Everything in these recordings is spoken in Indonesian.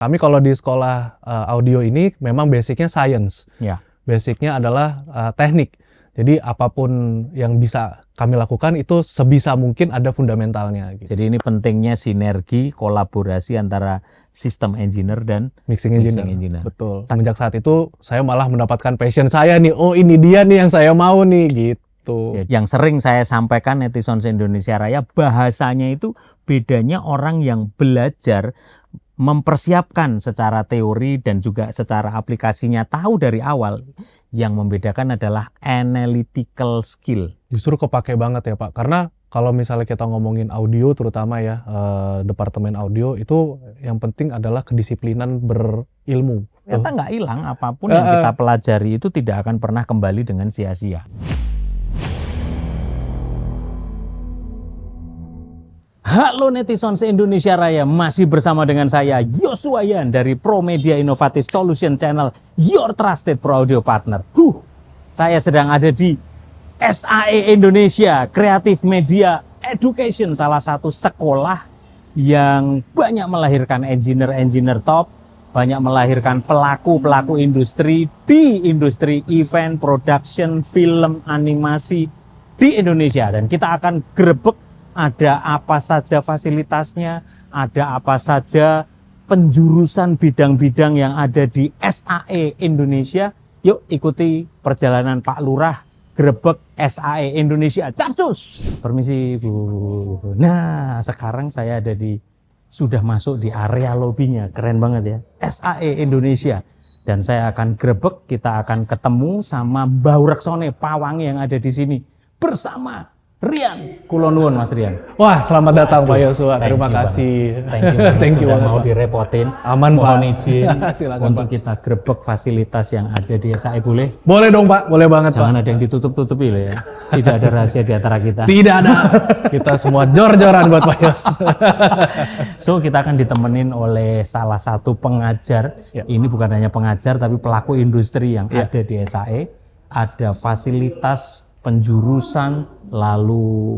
Kami kalau di sekolah audio ini memang basicnya science. Ya. Basicnya adalah teknik. Jadi apapun yang bisa kami lakukan itu sebisa mungkin ada fundamentalnya. Gitu. Jadi ini pentingnya sinergi, kolaborasi antara sistem engineer dan mixing engineer. engineer. Betul. Semenjak saat itu saya malah mendapatkan passion saya nih. Oh ini dia nih yang saya mau nih gitu. Yang sering saya sampaikan netizen Indonesia Raya, bahasanya itu bedanya orang yang belajar mempersiapkan secara teori dan juga secara aplikasinya tahu dari awal. Yang membedakan adalah analytical skill. Justru kepake banget ya Pak, karena kalau misalnya kita ngomongin audio terutama ya, departemen audio itu yang penting adalah kedisiplinan berilmu. Ternyata nggak hilang, apapun yang kita pelajari itu tidak akan pernah kembali dengan sia-sia. Halo netizen se-Indonesia Raya, masih bersama dengan saya Joshua Yan dari Pro Media Innovative Solution Channel, your trusted pro audio partner. Saya sedang ada di SAE Indonesia Creative Media Education, salah satu sekolah yang banyak melahirkan engineer-engineer top, banyak melahirkan pelaku-pelaku industri di industri event, production, film, animasi di Indonesia. Dan kita akan grebek ada apa saja fasilitasnya, ada apa saja penjurusan bidang-bidang yang ada di SAE Indonesia. Yuk ikuti perjalanan Pak Lurah grebek SAE Indonesia. Capcus! Permisi Bu. Nah sekarang saya ada sudah masuk di area lobbynya, keren banget ya. SAE Indonesia. Dan saya akan grebek, kita akan ketemu sama Mbah Reksone Pawangi yang ada di sini bersama Rian. Kulon nuwun Mas Rian. Wah, selamat datang Pak Yosua. Terima kasih. Thank you banget. Mau direpotin. Aman Mohon Pak. izin Silakan untuk Pak. kita grebek fasilitas yang ada di SAE, boleh? Boleh dong Pak, boleh banget Jangan Pak. ada yang ditutup-tutupi loh ya. Tidak ada rahasia di antara kita. Tidak ada. Kita semua jor-joran buat Pak Yos. So kita akan ditemenin oleh salah satu pengajar. Ya. Ini bukan hanya pengajar tapi pelaku industri yang ada di SAE. Ada fasilitas penjurusan, lalu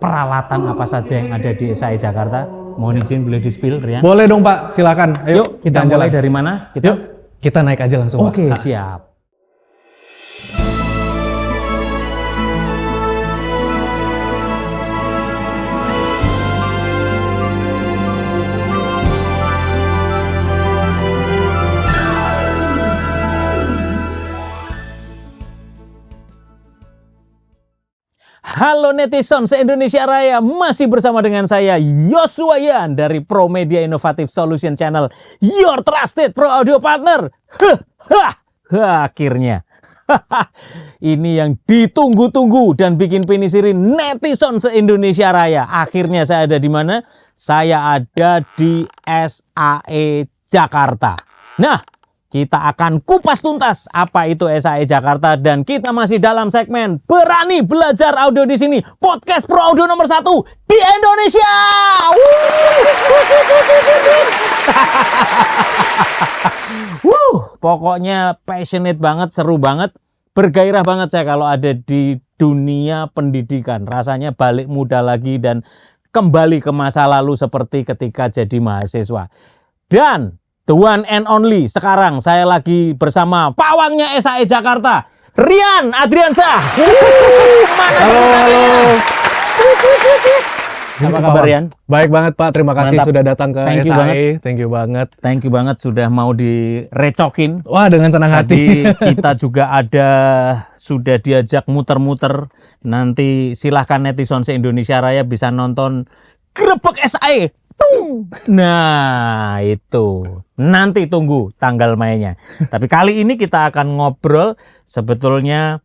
peralatan apa saja yang ada di SAE Jakarta. Mohon izin boleh di-spill, Rian? Boleh dong Pak, silakan. Ayo, Yuk, kita mulai dari mana? Yuk, kita naik aja langsung. Oke, Pak. siap. Halo netizen se-Indonesia Raya, masih bersama dengan saya Joshua Yan dari Pro Media Innovative Solution Channel, your trusted pro audio partner. Akhirnya ini yang ditunggu-tunggu dan bikin pinisirin netizen se-Indonesia Raya. Akhirnya saya ada di mana? Saya ada di SAE Jakarta. Nah, kita akan kupas tuntas apa itu SAE Jakarta dan kita masih dalam segmen Berani Belajar Audio di sini. Podcast pro audio nomor 1 di Indonesia. Pokoknya passionate banget, seru banget, bergairah banget saya kalau ada di dunia pendidikan. Rasanya balik muda lagi dan kembali ke masa lalu seperti ketika jadi mahasiswa. Dan the one and only, sekarang saya lagi bersama pawangnya SAE Jakarta, Rian Adriansah. Halo. Apa kabar Rian? Baik banget Pak, terima kasih Mantap. sudah datang ke Thank you SAE. banget. Thank you banget. Thank you banget sudah mau direcokin. Wah, dengan senang hati. Tadi kita juga sudah diajak muter-muter. Nanti silahkan netizen se-Indonesia Raya bisa nonton Grebek SAE. Nah itu nanti tunggu tanggal mainnya. Tapi kali ini kita akan ngobrol sebetulnya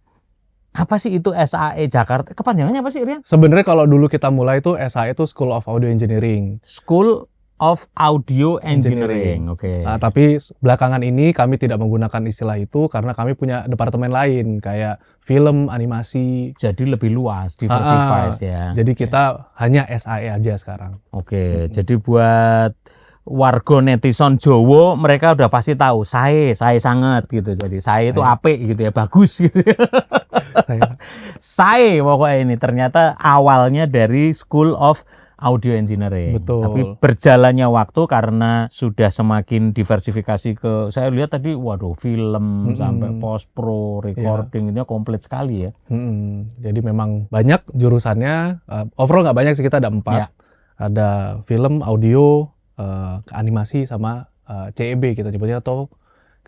apa sih itu SAE Jakarta? Kepanjangannya apa sih Rian? Sebenarnya kalau dulu kita mulai itu SAE itu School of Audio Engineering. School of Audio Engineering. Oke. Nah, tapi belakangan ini kami tidak menggunakan istilah itu karena kami punya departemen lain kayak film, animasi. Jadi lebih luas, diversified ya. Jadi kita hanya SAE aja sekarang. Oke, jadi buat warga netizen Jawa mereka udah pasti tahu SAE sangat gitu. Jadi SAE itu apik gitu ya, bagus gitu. SAE pokoknya ini ternyata awalnya dari School of audio engineering. Betul. Tapi berjalannya waktu karena sudah semakin diversifikasi ke, saya lihat tadi, waduh, film sampai post pro, recording, itu komplit sekali ya. Jadi memang banyak jurusannya. Overall nggak banyak sih, kita ada 4. Ya. Ada film, audio, animasi, sama CEB kita nyebutnya, atau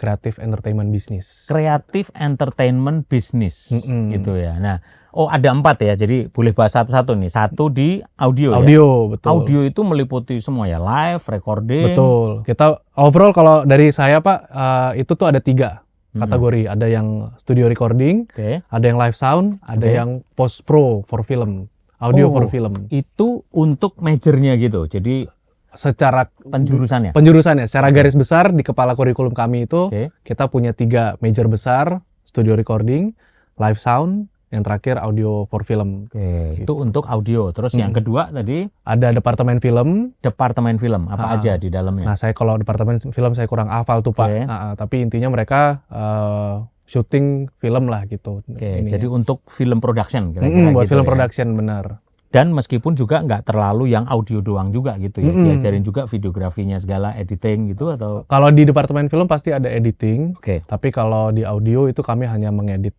Creative Entertainment Business. Creative Entertainment Business, gitu ya. Nah, ada 4 ya, jadi boleh bahas satu-satu nih. Satu di audio ya? Betul. Audio itu meliputi semua ya, live, recording. Betul. Kita overall kalau dari saya Pak, itu tuh ada 3 kategori. Ada yang studio recording, ada yang live sound, ada yang post pro for film, audio for film. Itu untuk majornya gitu, jadi secara penjurusannya secara garis besar di kepala kurikulum kami itu kita punya 3 major besar: studio recording, live sound, yang terakhir audio for film. Itu untuk audio. Terus yang kedua tadi ada departemen film. Apa aja di dalamnya? Nah, saya kalau departemen film saya kurang hafal tuh Pak. Tapi intinya mereka syuting film lah gitu. Jadi untuk film production buat gitu film ya? production, benar. Dan meskipun juga nggak terlalu yang audio doang juga gitu ya, diajarin juga videografinya segala, editing gitu atau? Kalau di departemen film pasti ada editing, tapi kalau di audio itu kami hanya mengedit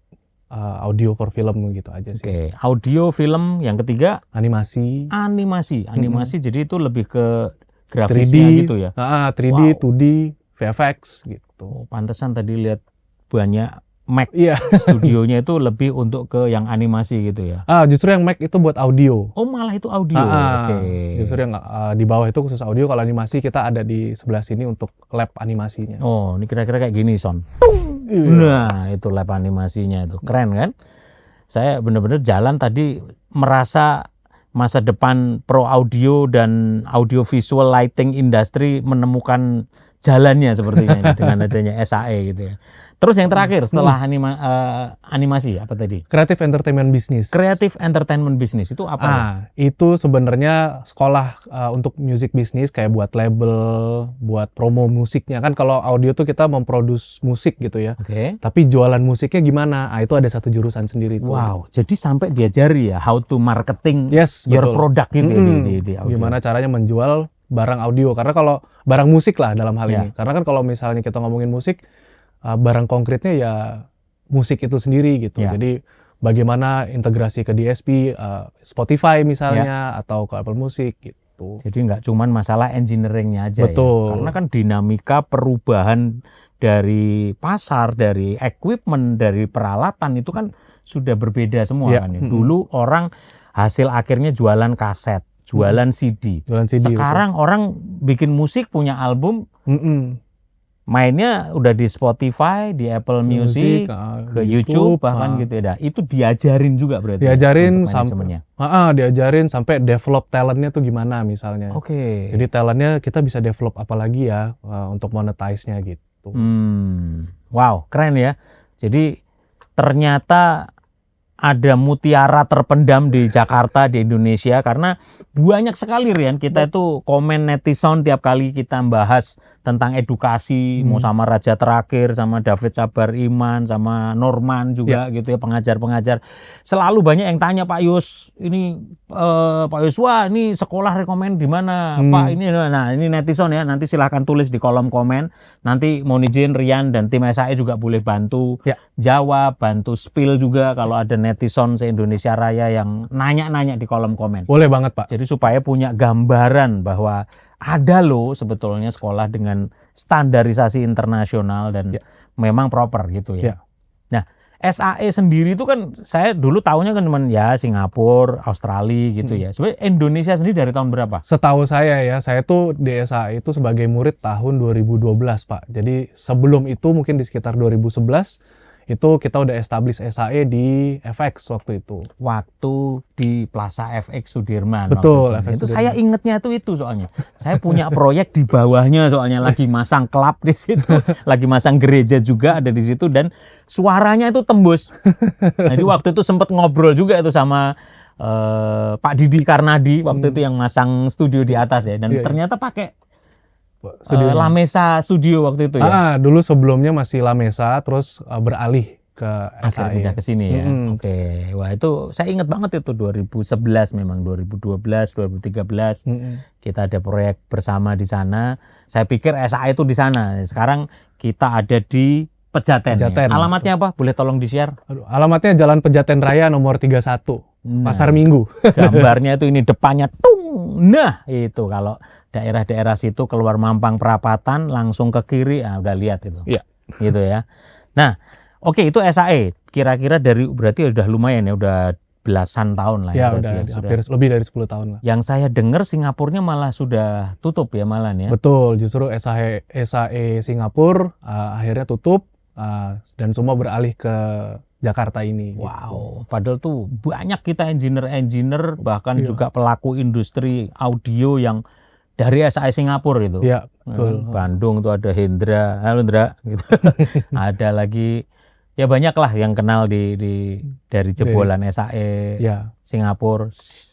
audio for film gitu aja sih. Audio film yang ketiga? Animasi, jadi itu lebih ke grafisnya 3D, gitu ya? 3D, 2D, VFX gitu. Pantesan tadi lihat banyak Mac, iya. Studionya itu lebih untuk ke yang animasi gitu ya? Justru yang Mac itu buat audio. Oh, malah itu audio. Justru yang di bawah itu khusus audio. Kalau animasi kita ada di sebelah sini untuk lab animasinya. Oh, ini kira-kira kayak gini, Son. Nah, itu lab animasinya itu. Keren kan? Saya benar-benar jalan tadi merasa masa depan pro audio dan audio visual lighting industry menemukan jalannya sepertinya ini dengan adanya SAE gitu ya. Terus yang terakhir setelah animasi apa tadi? Creative Entertainment Business. Creative Entertainment Business itu apa? Itu sebenarnya sekolah untuk music business, kayak buat label, buat promo musiknya. Kan kalau audio tuh kita memproduce musik gitu ya. Tapi jualan musiknya gimana? Itu ada satu jurusan sendiri tuh. Wow, jadi sampai diajari ya how to marketing your product gitu di audio. Gimana caranya menjual barang audio? Karena kalau barang musik lah dalam hal ini. Karena kan kalau misalnya kita ngomongin musik, barang konkretnya ya musik itu sendiri gitu. Jadi bagaimana integrasi ke DSP, Spotify misalnya, atau ke Apple Music gitu. Jadi nggak cuman masalah engineeringnya aja. Betul. Ya. Karena kan dinamika perubahan dari pasar, dari equipment, dari peralatan itu kan sudah berbeda semua kan. Ya. Dulu orang hasil akhirnya jualan kaset, jualan CD. Sekarang orang bikin musik, punya album, mainnya udah di Spotify, di Apple Music, ke YouTube bahkan gitu ya. Itu diajarin juga berarti. Diajarin sampai develop talentnya tuh gimana misalnya. Jadi talentnya kita bisa develop apa lagi ya untuk monetize-nya gitu. Wow, keren ya. Jadi ternyata ada mutiara terpendam di Jakarta, di Indonesia, karena banyak sekali Rian, kita itu komen netizen tiap kali kita bahas tentang edukasi, mau sama Raja Terakhir, sama David Sabar Iman, sama Norman juga gitu ya, pengajar-pengajar. Selalu banyak yang tanya, Pak Yus, ini Pak Yus, wah ini sekolah rekomen di mana? Pak ini, nah ini netizen ya, nanti silahkan tulis di kolom komen. Nanti mohon izin Rian dan tim SAE juga boleh bantu jawab, bantu spill juga kalau ada netizen se-Indonesia Raya yang nanya-nanya di kolom komen. Boleh banget Pak. Jadi supaya punya gambaran bahwa ada loh sebetulnya sekolah dengan standarisasi internasional dan memang proper gitu ya. Nah, SAE sendiri itu kan saya dulu tahunya kan cuman ya Singapura, Australia gitu ya. Sebenarnya Indonesia sendiri dari tahun berapa? Setahu saya ya, saya tuh di SAE itu sebagai murid tahun 2012 Pak. Jadi sebelum itu mungkin di sekitar 2011 itu kita udah establish SAE di FX waktu itu. Waktu di Plaza FX Sudirman. Betul. Itu saya ingetnya itu soalnya. Saya punya proyek di bawahnya soalnya lagi masang klub di situ, lagi masang gereja juga ada di situ dan suaranya itu tembus. Jadi waktu itu sempat ngobrol juga itu sama Pak Didi Karnadi waktu itu yang masang studio di atas ya dan ternyata pakai Lamesa Studio waktu itu ya? Dulu sebelumnya masih Lamesa, terus beralih ke Akhirnya SAE. pindah ke sini ya. Mm-mm. Oke. Wah, itu saya ingat banget itu 2011 memang 2012, 2013 Mm-mm. kita ada proyek bersama di sana. Saya pikir SAE itu di sana. Sekarang kita ada di Pejaten. Pejaten. Ya. Alamatnya apa? Boleh tolong di-share? Aduh, alamatnya Jalan Pejaten Raya nomor 31, Nah, Pasar Minggu. gambarnya itu ini depannya tung. Nah, itu kalau daerah-daerah situ keluar Mampang Perapatan langsung ke kiri, udah lihat itu. Iya. Gitu ya. Nah, oke itu SAE. Kira-kira berarti udah lumayan ya, udah belasan tahun lah Ya, berarti udah ya, hampir lebih dari 10 tahun lah. Yang saya dengar Singapurnya malah sudah tutup ya malah ya. Betul, justru SAE Singapura akhirnya tutup dan semua beralih ke Jakarta ini. Gitu. Wow, padahal tuh banyak kita engineer bahkan Iya. juga pelaku industri audio yang dari SAE Singapura itu. Iya, betul. Bandung tuh ada Hendra, halo Hendra gitu. Ada lagi ya banyak lah yang kenal dari jebolan SAE Ya, Singapura,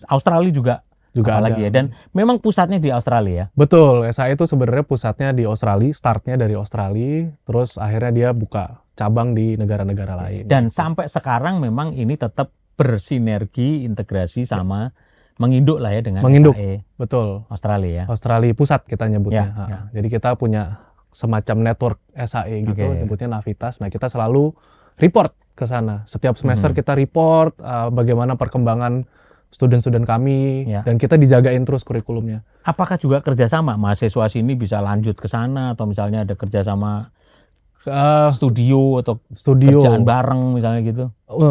Australia juga apalagi ada. ya. Dan memang pusatnya di Australia ya. Betul, SAE itu sebenarnya pusatnya di Australia, startnya dari Australia, terus akhirnya dia buka cabang di negara-negara lain. Dan sampai sekarang memang ini tetap bersinergi, integrasi sama menginduk lah ya dengan Menginduk. SAE Betul, Australia ya. Australia pusat kita nyebutnya. Ya, ya. Jadi kita punya semacam network SAE gitu, Oke. nyebutnya Navitas. Nah, kita selalu report ke sana. Setiap semester kita report bagaimana perkembangan student-student kami, Ya. dan kita dijagain terus kurikulumnya. Apakah juga kerjasama mahasiswa sini bisa lanjut ke sana atau misalnya ada kerjasama studio atau Studio kerjaan bareng misalnya gitu?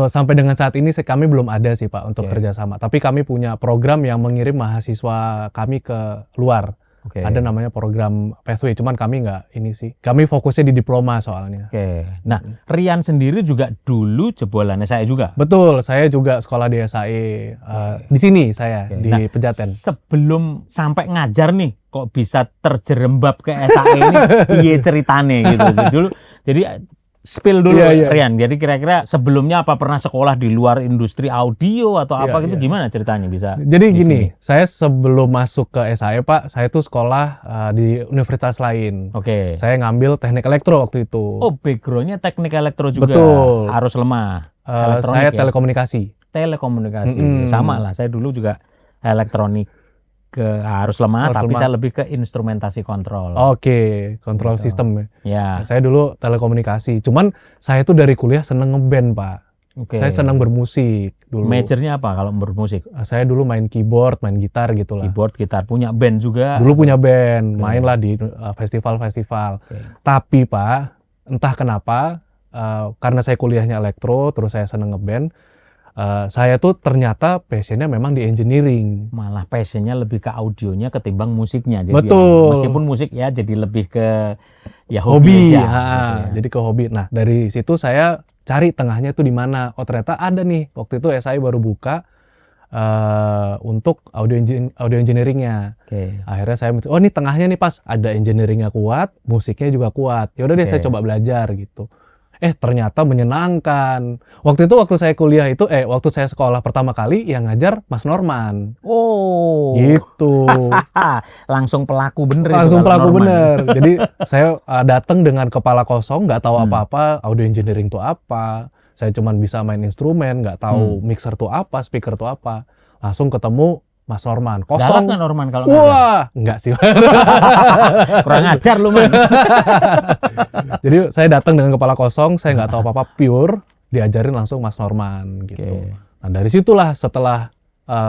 sampai dengan saat ini kami belum ada sih Pak untuk Oke. kerjasama. Tapi kami punya program yang mengirim mahasiswa kami ke luar. Oke. Ada namanya program Pathway, cuman kami nggak ini sih. Kami fokusnya di diploma soalnya. Oke. Nah, Rian sendiri juga dulu jebolannya saya juga. Betul, saya juga sekolah di SAE di sini saya Oke. di Nah, Pejaten. sebelum sampai ngajar nih, kok bisa terjerembab ke SAE ini? Piye ceritane gitu. Jadi spill dulu Iya, iya. Rian. Jadi kira-kira sebelumnya apa pernah sekolah di luar industri audio atau apa Iya, gitu? iya. Gimana ceritanya bisa? Jadi di gini, sini? saya sebelum masuk ke SAE Pak, saya tuh sekolah di universitas lain. Oke. Saya ngambil teknik elektro waktu itu. Oh, backgroundnya teknik elektro juga. Betul. Arus lemah. Saya elektronik ya? telekomunikasi. Telekomunikasi. Mm-mm. Sama lah, saya dulu juga elektronik ke arus lemah, Arus tapi lemah. saya lebih ke instrumentasi kontrol. Oke, kontrol Gitu. sistem ya. Ya. Saya dulu telekomunikasi. Cuman saya tuh dari kuliah seneng ngeband Pak. Oke. Saya senang bermusik dulu. Majornya apa kalau bermusik? Saya dulu main keyboard, main gitar gitu lah. Keyboard, gitar, punya band juga. Dulu punya band, Oke. main lah di festival-festival. Oke. Tapi Pak, entah kenapa, karena saya kuliahnya elektro, terus saya seneng ngeband, saya tuh ternyata passionnya memang di engineering. Malah passionnya lebih ke audionya ketimbang musiknya. Jadi Betul. meskipun musik ya jadi lebih ke ya Hobi, aja. Gitu ya. jadi ke hobi. Nah, dari situ saya cari tengahnya tuh di mana. Oh, ternyata ada nih. Waktu itu SI baru buka untuk audio engineeringnya. Oke. Akhirnya saya oh ini tengahnya nih pas, ada engineeringnya kuat, musiknya juga kuat. Ya udah deh, Oke. saya coba belajar gitu. Ternyata menyenangkan. Waktu saya kuliah itu, waktu saya sekolah pertama kali yang ngajar Mas Norman. Oh. Gitu. Langsung pelaku bener itu Langsung kalau pelaku Norman. bener. Jadi saya datang dengan kepala kosong, nggak tahu Hmm. apa-apa audio engineering itu apa. Saya cuman bisa main instrumen, nggak tahu mixer tuh apa, speaker tuh apa. Langsung ketemu Mas Norman. Galak Kosong. nggak Norman kalau ngajar? Wah, enggak sih. Kurang ajar lu man. Jadi saya datang dengan kepala kosong, saya nggak tahu apa-apa, pure, diajarin langsung Mas Norman gitu. Oke. Nah dari situlah setelah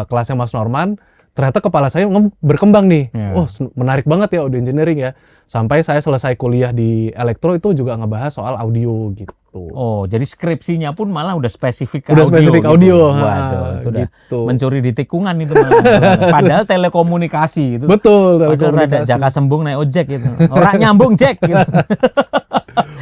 kelasnya Mas Norman, ternyata kepala saya berkembang nih. Ya. Oh menarik banget ya audio engineering ya. Sampai saya selesai kuliah di elektro itu juga ngebahas soal audio gitu. Oh, jadi skripsinya pun malah udah spesifik ke Udah audio. spesifik gitu. audio. Waduh, itu udah gitu. mencuri di tikungan itu malah. Padahal telekomunikasi itu. Betul, Padahal rada telekomunikasi. jaka sembung naik ojek gitu. Orang nyambung Jack gitu.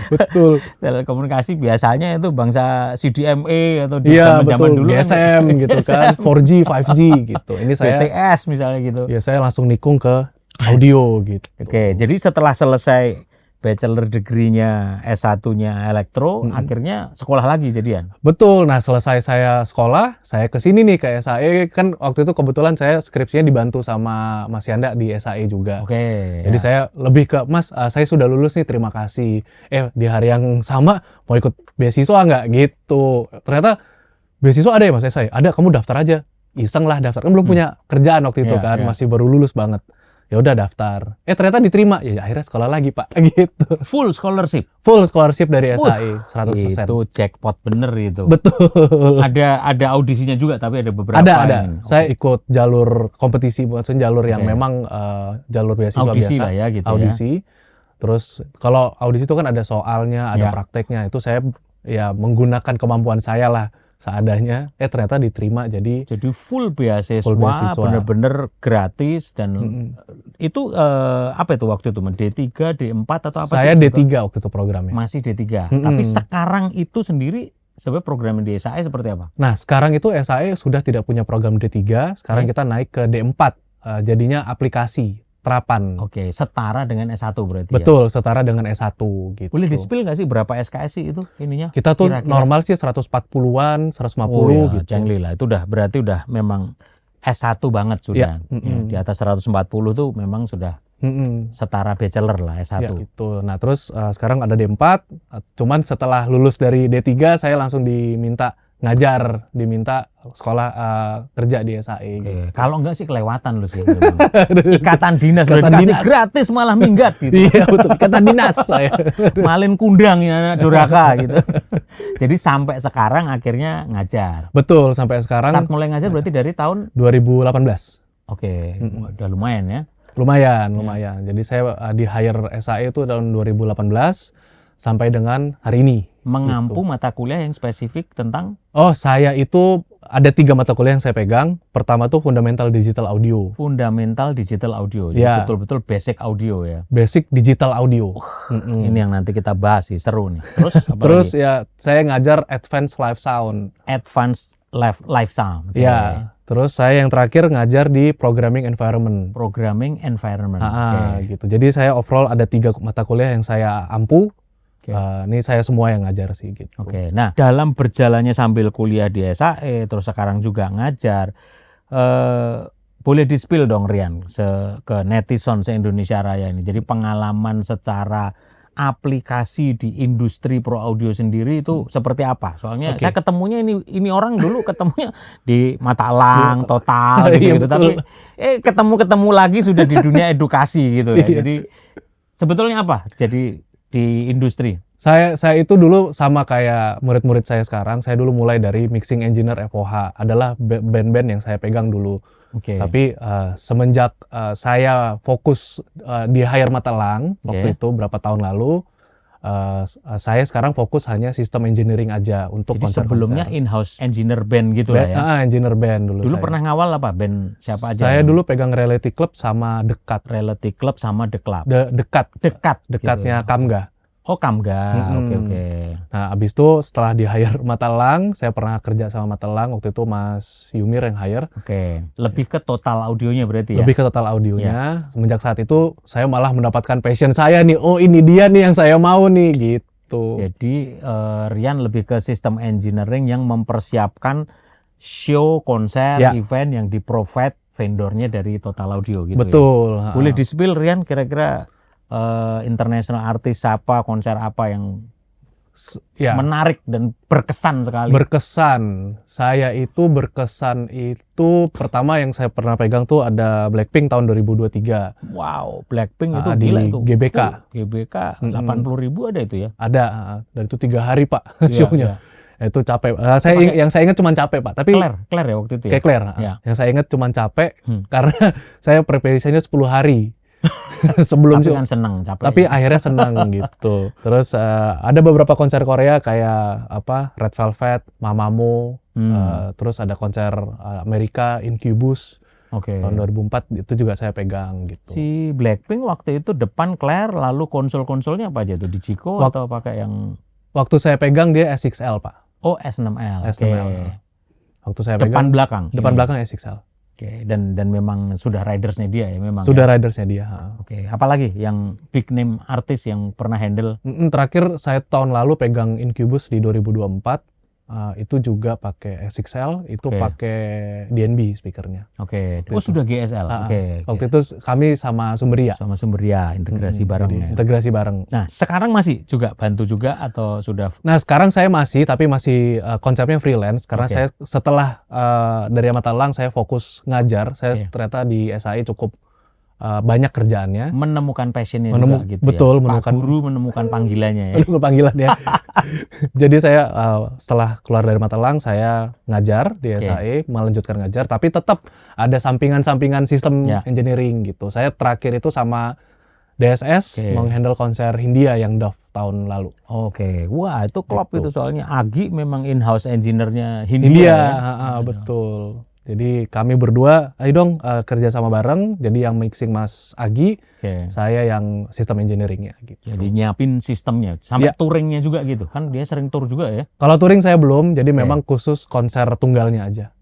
Betul. Telekomunikasi biasanya itu bangsa CDMA atau di Iya zaman-zaman betul, dulu kan. GSM gitu kan, 4G, 5G gitu. Ini saya BTS misalnya gitu. ya saya langsung nikung ke audio gitu. Oke, jadi setelah selesai bachelor degree-nya, S1-nya elektro, akhirnya sekolah lagi jadian. Betul. Nah, selesai saya sekolah, saya ke sini nih ke SAE. Kan waktu itu kebetulan saya skripsinya dibantu sama Mas Yanda di SAE juga. Oke. Jadi saya lebih ke, Mas, saya sudah lulus nih, terima kasih. Di hari yang sama mau ikut beasiswa nggak gitu. Ternyata beasiswa ada ya Mas SAE? Ada, kamu daftar aja. Iseng lah daftar. Kan belum punya kerjaan waktu itu kan, masih baru lulus banget. Ya udah daftar. Ternyata diterima. Ya akhirnya sekolah lagi, Pak. Gitu. Full scholarship. Full scholarship dari SAE 100%. Itu jackpot bener itu. Betul. Ada audisinya juga, tapi ada beberapa. Ada. Saya ikut jalur kompetisi, bukan jalur yang memang jalur beasiswa audisi biasa. Lah ya, gitu audisi. Ya. Terus kalau audisi itu kan ada soalnya, ada prakteknya. Itu saya ya menggunakan kemampuan saya lah seadanya. Ternyata diterima jadi full beasiswa. Bener-bener gratis. Dan itu apa itu waktu itu? D3, D4 atau apa? Saya D3 waktu itu programnya. Masih D3. Tapi sekarang itu sendiri sebenarnya program di SAE seperti apa? Nah, sekarang itu SAE sudah tidak punya program D3. Sekarang kita naik ke D4. Jadinya aplikasi terapan. Oke, setara dengan S1 berarti. Betul, setara dengan S1 gitu. Boleh di-spill nggak sih berapa SKS sih itu ininya? Kita tuh normal sih 140-an, 150 gitu. Jangli lah. Itu berarti udah memang S1 banget sudah. Di atas 140 tuh memang sudah setara bachelor lah S1. Ya, gitu. Nah, terus sekarang ada D4, cuman setelah lulus dari D3 saya langsung diminta ngajar, diminta sekolah kerja di SAE. Gitu. Kalau enggak sih kelewatan lu sih. Ikatan dinas udah dikasih gratis malah minggat gitu. Iya betul, ikatan dinas saya. Malin kundang ya durhaka gitu. Jadi sampai sekarang akhirnya ngajar. Betul, sampai sekarang. Start mulai ngajar berarti dari tahun 2018. Oke, udah lumayan ya. Lumayan. Jadi saya di hire SAE itu tahun 2018 sampai dengan hari ini. Mengampu mata kuliah yang spesifik tentang? Saya itu ada 3 mata kuliah yang saya pegang. Pertama tuh Fundamental Digital Audio. Fundamental Digital Audio. Ya. Betul-betul basic audio ya. Basic Digital Audio. Ini yang nanti kita bahas sih, seru nih. Terus ya saya ngajar Advanced Live Sound. Advanced Live Sound. Ya. Terus saya yang terakhir ngajar di Programming Environment. Programming Environment. Gitu. Jadi saya overall ada 3 mata kuliah yang saya ampu. Ini saya semua yang ngajar sih gitu. Nah dalam berjalannya sambil kuliah di SAE, terus sekarang juga ngajar, boleh di-spill dong Rian ke netizen se-Indonesia Raya ini. Jadi pengalaman secara aplikasi di industri pro audio sendiri itu seperti apa? Soalnya saya ketemunya ini orang dulu ketemunya di Matalang, Total gitu, tapi ketemu lagi sudah di dunia edukasi gitu ya. Jadi sebetulnya apa? Jadi di industri. Saya itu dulu sama kayak murid-murid saya sekarang. Saya dulu mulai dari mixing engineer FOH. Adalah band-band yang saya pegang dulu. Tapi semenjak saya fokus di hire Matalang waktu itu berapa tahun lalu, saya sekarang fokus hanya sistem engineering aja untuk konser-konser. Sebelumnya in-house engineer band gitu lah ya? Engineer band dulu. Dulu pernah ngawal apa band siapa aja? Saya dulu pegang Reality Club sama Dekat. Reality Club sama The Club? Dekatnya gitu. Kamga. Kamga, oke. Nah, abis itu setelah di hire Matalang, saya pernah kerja sama Matalang, waktu itu Mas Yumir yang hire. Lebih ke total audionya berarti ya? Lebih ke total audionya. Semenjak saat itu, saya malah mendapatkan passion saya nih, ini dia nih yang saya mau nih, gitu. Jadi, Rian lebih ke sistem engineering yang mempersiapkan show, konser, event yang di-provide vendornya dari total audio gitu. Betul. Ya? Boleh di-spill Rian kira-kira international artis siapa, konser apa yang menarik dan berkesan sekali? Saya itu berkesan itu pertama yang saya pernah pegang tuh ada Blackpink tahun 2023. Wow, Blackpink itu di gila itu. GBK. GBK 80.000 ada itu ya? Ada, dan itu 3 hari Pak show-nya. Itu capek. Yang saya ingat cuma capek Pak. Tapi Claire ya waktu itu ya? Kayak Claire. Yang saya ingat cuma capek karena saya preparasinya 10 hari. Sebelum tapi kan seneng, capek. Tapi akhirnya seneng gitu. Terus ada beberapa konser Korea kayak Red Velvet, Mamamoo, terus ada konser Amerika Incubus. Tahun 2004 itu juga saya pegang gitu. Si Blackpink waktu itu depan Claire, lalu konsol-konsolnya apa aja tuh? Digico atau pakai yang? Waktu saya pegang dia S6L Pak. S6L. S6L. Waktu saya depan pegang belakang. Depan belakang S6L. Oke, dan memang sudah ridersnya dia ya memang. Sudah ya? ridersnya dia. Oke, apalagi yang big name artis yang pernah handle? Terakhir saya tahun lalu pegang Incubus di 2024. Itu juga pakai SXL, itu Oke. pakai DNB speakernya. Oke. Waktu Oh itu. sudah GSL. Oke. Waktu itu kami sama Sumberia. Sama Sumberia integrasi bareng Jadi ya. integrasi bareng. Nah sekarang masih juga bantu juga atau sudah? Nah sekarang saya masih, tapi masih konsepnya freelance karena Oke. saya setelah dari Amatalang saya fokus ngajar. Saya Oke. ternyata di SAI cukup banyak kerjaannya. Menemukan passionnya juga gitu betul, ya. menemukan Pak Guru menemukan panggilannya ya. menemukan panggilan ya. Jadi saya setelah keluar dari Matalang saya ngajar di SAE, melanjutkan ngajar, tapi tetap ada sampingan-sampingan sistem engineering gitu. Saya terakhir itu sama DSS menghandle konser Hindia yang Dove tahun lalu. Oke, wah itu klop Gitu. itu soalnya Agi memang in-house engineer-nya Hindia. Hindia, ya? betul. Jadi kami berdua, ayo dong kerja sama bareng. Jadi yang mixing Mas Agi, saya yang sistem engineeringnya gitu. Jadi nyiapin sistemnya, sampai touringnya juga gitu. Kan dia sering tour juga ya? Kalau touring saya belum, jadi memang khusus konser tunggalnya aja.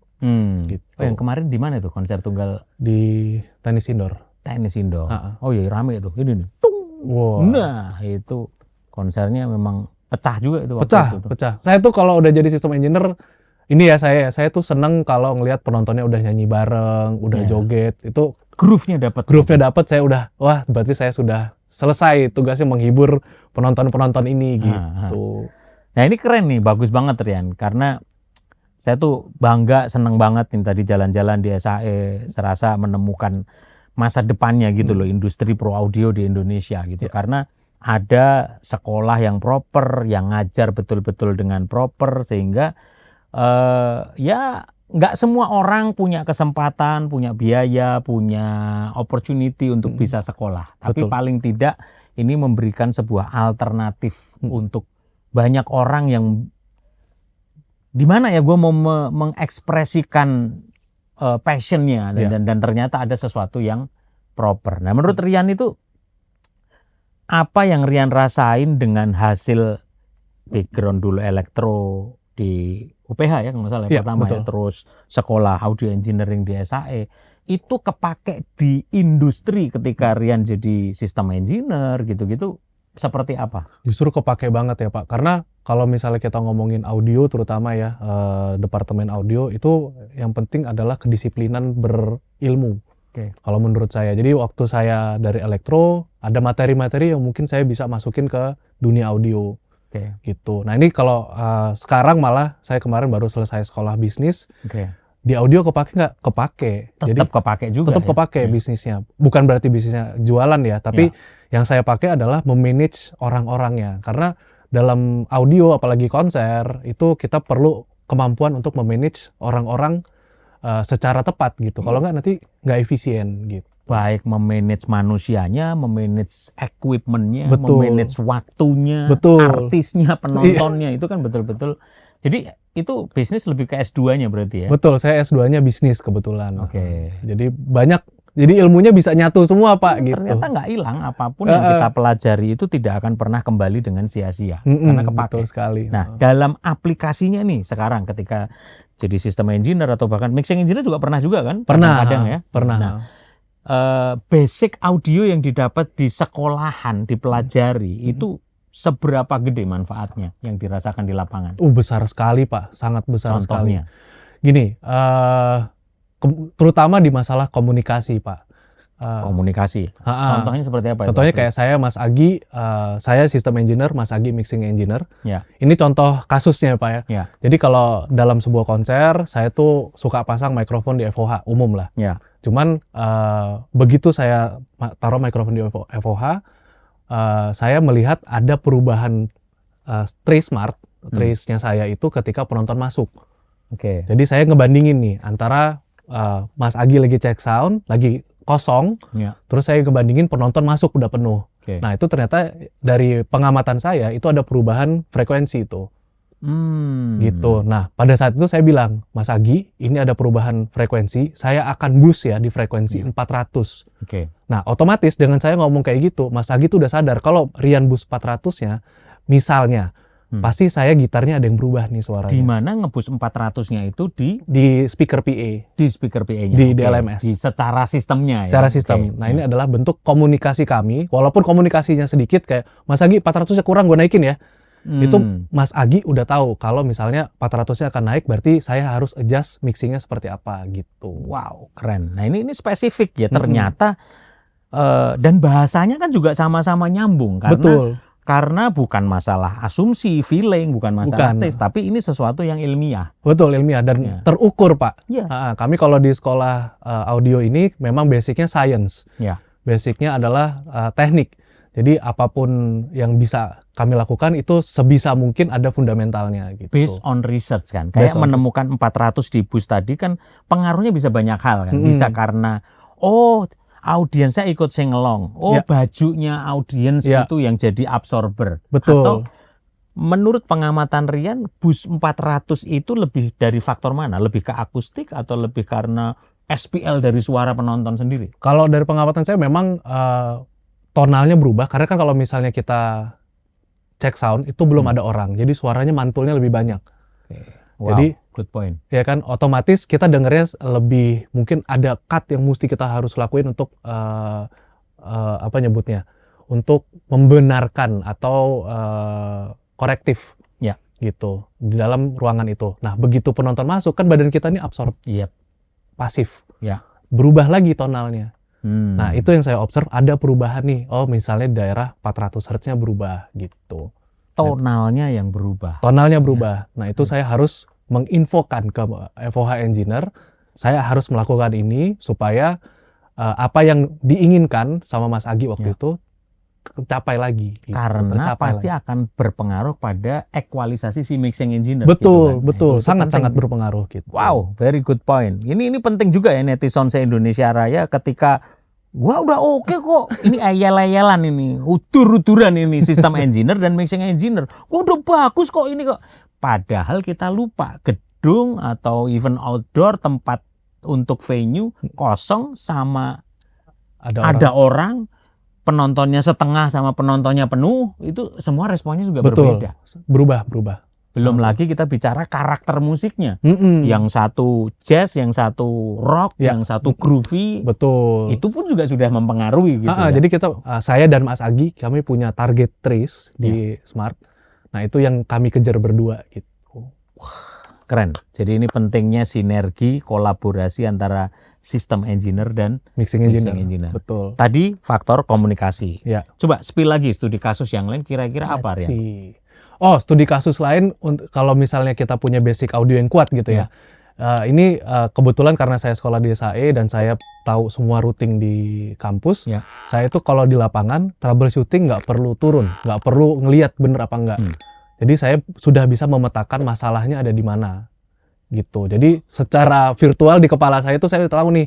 Gitu. Oh, yang kemarin di mana tuh konser tunggal? Di tenis indoor. Tenis indoor. Oh iya rame itu. Ini nih. Wow. Nah itu konsernya memang pecah juga itu. Pecah. Saya tuh kalau udah jadi sistem engineer, ini ya saya tuh seneng kalau ngelihat penontonnya udah nyanyi bareng, udah joget, itu groove-nya dapat. Saya udah, wah berarti saya sudah selesai tugasnya menghibur penonton ini gitu. Nah ini keren nih, bagus banget Rian, karena saya tuh bangga, seneng banget nih tadi jalan-jalan di SAE, serasa menemukan masa depannya gitu loh, industri pro audio di Indonesia gitu, karena ada sekolah yang proper, yang ngajar betul-betul dengan proper, sehingga ya nggak semua orang punya kesempatan, punya biaya, punya opportunity untuk bisa sekolah. Tapi paling tidak ini memberikan sebuah alternatif untuk banyak orang yang di mana ya gue mau mengekspresikan passionnya dan ternyata ada sesuatu yang proper. Nah menurut Rian itu apa yang Rian rasain dengan hasil background dulu elektro di UPH ya kalau nggak salah pertama ya, terus sekolah audio engineering di SAE, itu kepake di industri ketika Rian jadi sistem engineer gitu-gitu seperti apa? Justru kepake banget ya Pak, karena kalau misalnya kita ngomongin audio terutama ya departemen audio itu yang penting adalah kedisiplinan berilmu. Kalau menurut saya, jadi waktu saya dari elektro ada materi-materi yang mungkin saya bisa masukin ke dunia audio. Gitu. Nah ini kalau sekarang malah saya kemarin baru selesai sekolah bisnis. Di audio kepake nggak? Kepake. Tetap kepake juga. Tetap kepake bisnisnya. Bukan berarti bisnisnya jualan ya, tapi yang saya pakai adalah memanage orang-orangnya. Karena dalam audio apalagi konser itu kita perlu kemampuan untuk memanage orang-orang secara tepat gitu. Kalau nggak nanti nggak efisien gitu. Baik memanage manusianya, memanage equipmentnya, memanage waktunya, artisnya, penontonnya, itu kan betul-betul. Jadi itu bisnis lebih ke S2-nya berarti ya? Betul, saya S2-nya bisnis kebetulan. Jadi banyak, jadi ilmunya bisa nyatu semua Pak gitu. Ternyata nggak hilang, apapun yang kita pelajari itu tidak akan pernah kembali dengan sia-sia, karena kepake. Betul sekali. Nah dalam aplikasinya nih sekarang ketika jadi sistem engineer atau bahkan mixing engineer juga pernah kan? Kadang-kadang ya? Pernah. Nah, basic audio yang didapat di sekolahan dipelajari itu seberapa gede manfaatnya yang dirasakan di lapangan? Besar sekali Pak, sangat besar. Contohnya? Sekali. Gini, terutama di masalah komunikasi Pak. Komunikasi. Contohnya seperti apa? Contohnya kayak saya Mas Agi, saya sistem engineer, Mas Agi mixing engineer. Ini contoh kasusnya Pak ya. Jadi kalau dalam sebuah konser saya tuh suka pasang mikrofon di FOH umum lah. Cuman begitu saya taruh mikrofon di FOH, saya melihat ada perubahan trace smart, trace-nya saya itu ketika penonton masuk. Jadi saya ngebandingin nih antara Mas Agi lagi cek sound, lagi kosong, terus saya ngebandingin penonton masuk udah penuh. Nah itu ternyata dari pengamatan saya itu ada perubahan frekuensi itu. Gitu. Nah pada saat itu saya bilang, Mas Agi ini ada perubahan frekuensi, saya akan boost ya di frekuensi 400. Nah otomatis dengan saya ngomong kayak gitu, Mas Agi tuh udah sadar kalau Rian boost 400-nya, misalnya pasti saya gitarnya ada yang berubah nih suaranya. Di mana ngebus 400-nya itu di speaker PA. Di speaker PA-nya. Di LMS. Secara sistemnya Secara sistem. Nah, ini adalah bentuk komunikasi kami, walaupun komunikasinya sedikit kayak Mas Agi 400-nya kurang gue naikin ya. Itu Mas Agi udah tahu kalau misalnya 400-nya akan naik, berarti saya harus adjust mixingnya seperti apa gitu. Wow, keren. Nah ini spesifik ya ternyata dan bahasanya kan juga sama-sama nyambung karena bukan masalah asumsi, feeling, bukan masalah tes, tapi ini sesuatu yang ilmiah. Betul, ilmiah dan terukur, Pak. Kami kalau di sekolah audio ini memang basicnya science. Basicnya adalah teknik. Jadi apapun yang bisa kami lakukan itu sebisa mungkin ada fundamentalnya gitu. Based on research kan. Kayak menemukan 400 di bus tadi kan pengaruhnya bisa banyak hal kan. Bisa karena audiensnya ikut sing along. Bajunya audiens itu yang jadi absorber. Betul. Atau menurut pengamatan Rian, bus 400 itu lebih dari faktor mana? Lebih ke akustik atau lebih karena SPL dari suara penonton sendiri? Kalau dari pengamatan saya memang tonalnya berubah, karena kan kalau misalnya kita cek sound itu belum ada orang, jadi suaranya mantulnya lebih banyak. Wow, jadi good point. Ya kan, otomatis kita dengernya lebih, mungkin ada cut yang mesti kita harus lakuin untuk apa nyebutnya, untuk membenarkan atau korektif, gitu di dalam ruangan itu. Nah, begitu penonton masuk kan badan kita ini absorb, pasif, berubah lagi tonalnya. Nah, itu yang saya observe, ada perubahan nih. Oh, misalnya daerah 400 Hz-nya berubah gitu. Tonalnya yang berubah. Tonalnya berubah. Nah, itu saya harus menginfokan ke FOH engineer, saya harus melakukan ini supaya apa yang diinginkan sama Mas Agi waktu itu tercapai lagi. Gitu. Karena pasti akan berpengaruh pada ekualisasi si mixing engineer. Betul, gitu kan? Betul. Sangat-sangat berpengaruh. Gitu. Wow, very good point. Ini penting juga ya netizen se-Indonesia Raya ketika gua udah oke kok. Ini ayal-ayalan ini, udur-uduran ini sistem engineer dan mixing engineer. Gua udah bagus kok ini kok. Padahal kita lupa gedung atau even outdoor tempat untuk venue kosong sama ada orang penontonnya setengah sama penontonnya penuh, itu semua responnya juga berbeda. Berubah. Belum lagi kita bicara karakter musiknya. Yang satu jazz, yang satu rock, yang satu groovy. Betul. Itu pun juga sudah mempengaruhi gitu. Jadi saya dan Mas Agi, kami punya target trace di Smart. Nah, itu yang kami kejar berdua gitu. Keren. Jadi ini pentingnya sinergi, kolaborasi antara sistem engineer dan mixing engineer. Betul. Tadi faktor komunikasi. Ya. Coba spill lagi studi kasus yang lain kira-kira apa, Rian? Oh, studi kasus lain kalau misalnya kita punya basic audio yang kuat gitu ya. Ini kebetulan karena saya sekolah di SAE dan saya tahu semua routing di kampus. Saya tuh kalau di lapangan troubleshooting nggak perlu turun, nggak perlu ngelihat bener apa enggak. Jadi saya sudah bisa memetakan masalahnya ada di mana, gitu. Jadi secara virtual di kepala saya itu saya tahu nih,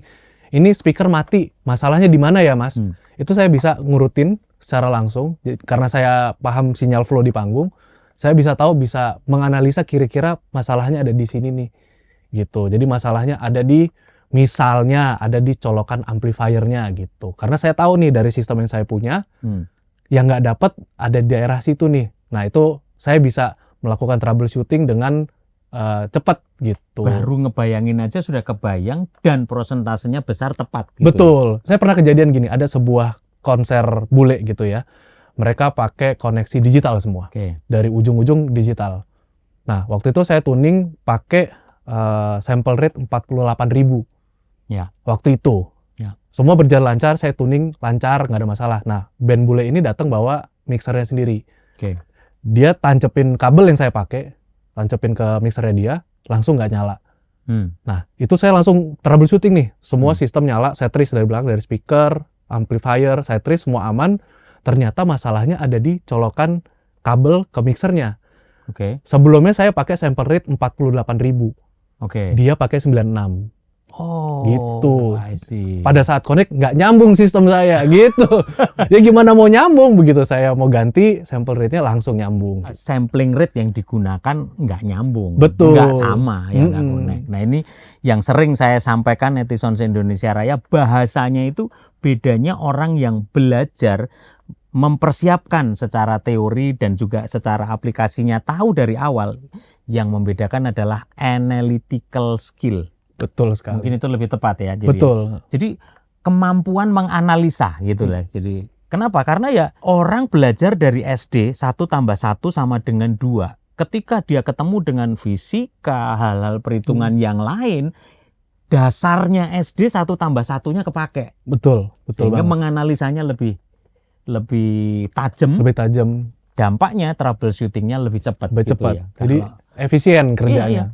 ini speaker mati, masalahnya di mana ya Mas? Itu saya bisa ngurutin secara langsung, karena saya paham sinyal flow di panggung, saya bisa tahu, bisa menganalisa kira-kira masalahnya ada di sini nih, gitu. Jadi masalahnya ada di, misalnya ada di colokan amplifiernya gitu. Karena saya tahu nih dari sistem yang saya punya, yang nggak dapat ada di daerah situ nih. Nah itu saya bisa melakukan troubleshooting dengan cepat gitu. Baru ngebayangin aja sudah kebayang dan prosentasenya besar tepat. Gitu. Betul. Saya pernah kejadian gini, ada sebuah konser bule gitu ya. Mereka pakai koneksi digital semua. Dari ujung-ujung digital. Nah, waktu itu saya tuning pakai sample rate 48.000. Waktu itu. Semua berjalan lancar, saya tuning lancar, nggak ada masalah. Nah, band bule ini datang bawa mixernya sendiri. Dia tancepin kabel yang saya pakai, tancepin ke mixernya dia, langsung nggak nyala. Nah, itu saya langsung troubleshooting nih. Semua sistem nyala, saya trace dari belakang, dari speaker, amplifier, saya trace, semua aman. Ternyata masalahnya ada di colokan kabel ke mixernya. Sebelumnya saya pakai sample rate 48.000. Dia pakai 96. Oh, gitu. I see. Pada saat connect nggak nyambung sistem saya gitu. Ya gimana mau nyambung, begitu saya mau ganti sample rate-nya langsung nyambung. Sampling rate yang digunakan nggak nyambung. Betul. Nggak sama ya, nggak connect. Nah ini yang sering saya sampaikan netizen Indonesia Raya, bahasanya itu bedanya orang yang belajar mempersiapkan secara teori dan juga secara aplikasinya tahu dari awal. Yang membedakan adalah analytical skill. Betul sekali. Mungkin itu lebih tepat ya. Jadi, Betul. Jadi kemampuan menganalisa gitu lah. Jadi kenapa? Karena ya orang belajar dari SD 1 tambah 1 sama dengan 2. Ketika dia ketemu dengan fisika, hal-hal perhitungan yang lain, dasarnya SD 1 tambah 1-nya kepake. Betul Sehingga banget. menganalisanya lebih tajam. Lebih tajam, Dampaknya troubleshooting-nya lebih cepat. lebih gitu cepat. ya. Jadi efisien kerjanya.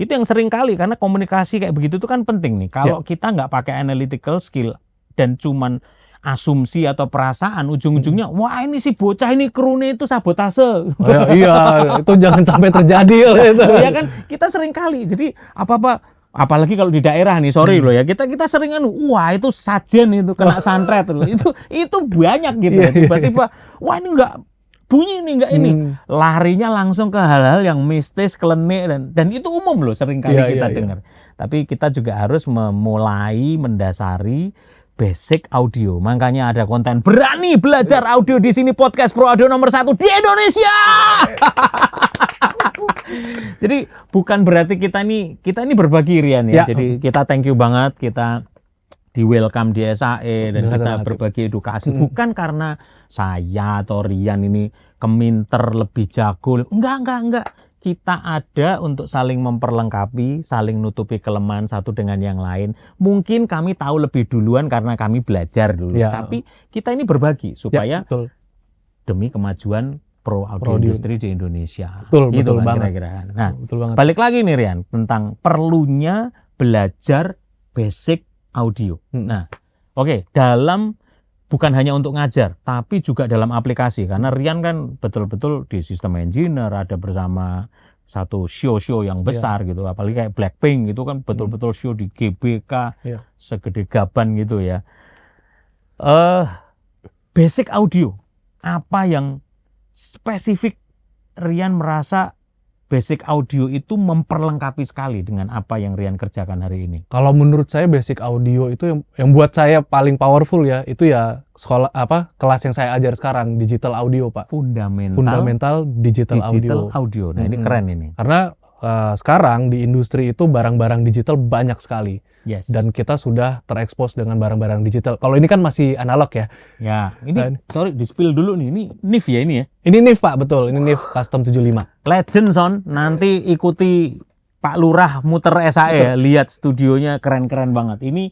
Itu yang sering kali, karena komunikasi kayak begitu itu kan penting nih. Kalau kita nggak pakai analytical skill dan cuman asumsi atau perasaan, ujung-ujungnya wah ini si bocah ini krune itu sabotase. Oh, iya, itu jangan sampai terjadi oleh itu. Ya kan, kita sering kali. Jadi apa-apa, apalagi kalau di daerah nih, sorry loh ya, kita seringan, wah itu sajen itu kena santet loh. Itu banyak gitu ya. Tiba-tiba wah ini enggak bunyi nih, enggak ini. Larinya langsung ke hal-hal yang mistis, klenik dan itu umum loh, sering kali kita dengar. Tapi kita juga harus memulai mendasari basic audio. Makanya ada konten berani belajar audio di sini, podcast Pro Audio nomor 1 di Indonesia. Jadi bukan berarti kita ini berbagi, Rian ya. Jadi kita thank you banget, kita di welcome di SAE dan kita berbagi edukasi. Bukan karena saya atau Rian ini keminter lebih jago. Enggak. Kita ada untuk saling memperlengkapi, saling nutupi kelemahan satu dengan yang lain. Mungkin kami tahu lebih duluan karena kami belajar dulu. Tapi kita ini berbagi supaya demi kemajuan pro audio industri di Indonesia. Betul kan, banget. Kira-kira. Nah, balik lagi nih Rian tentang perlunya belajar basic audio. Nah, oke, bukan hanya untuk ngajar, tapi juga dalam aplikasi. Karena Rian kan betul-betul di sistem engineer, ada bersama satu show yang besar gitu. Apalagi kayak Blackpink itu kan betul-betul show di GBK, segede gaban gitu ya. Basic audio, apa yang spesifik Rian merasa basic audio itu memperlengkapi sekali dengan apa yang Rian kerjakan hari ini? Kalau menurut saya basic audio itu yang buat saya paling powerful ya, itu ya kelas yang saya ajar sekarang, digital audio, Pak. Fundamental digital audio. Nah, ini keren ini. Karena sekarang di industri itu barang-barang digital banyak sekali. Dan kita sudah terekspos dengan barang-barang digital. Kalau ini kan masih analog ya. Ya, ini sorry di-spill dulu nih. Ini NIF ya ini ya? Ini NIF, Pak, betul. Ini NIF Custom 75. Legend, Son. Nanti ikuti Pak Lurah muter SAE ya. Lihat studionya keren-keren banget. Ini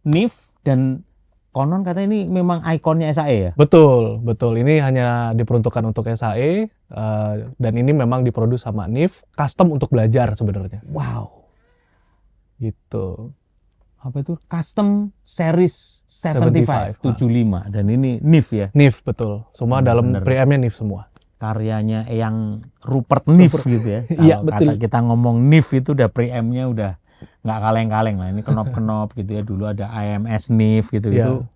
NIF dan konon katanya ini memang ikonnya SAE ya? Betul. Ini hanya diperuntukkan untuk SAE. Dan ini memang diproduksi sama NIF. Custom untuk belajar sebenarnya. Wow. Gitu. Apa itu? Custom Series 75. Dan ini NIF ya? NIF, betul. Semua dalam preamp-nya NIF semua. Karyanya yang Rupert Neve gitu ya. Iya, betul. Kata kita ngomong Neve itu udah preamp-nya udah nggak kaleng-kaleng lah. Ini kenop-kenop gitu ya. Dulu ada AMS Neve gitu.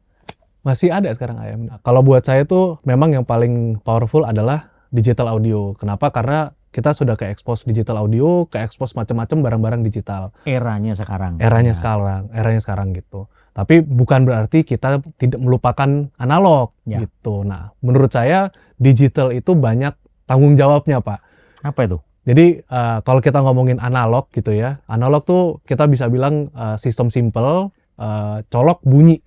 Masih ada sekarang AM. Kalau buat saya tuh memang yang paling powerful adalah digital audio. Kenapa? Karena kita sudah ke-expose digital audio, ke-expose macam-macam barang-barang digital. Eranya sekarang gitu. Tapi bukan berarti kita tidak melupakan analog gitu. Nah, menurut saya digital itu banyak tanggung jawabnya, Pak. Apa itu? Jadi kalau kita ngomongin analog gitu ya, analog tuh kita bisa bilang sistem simple, colok bunyi.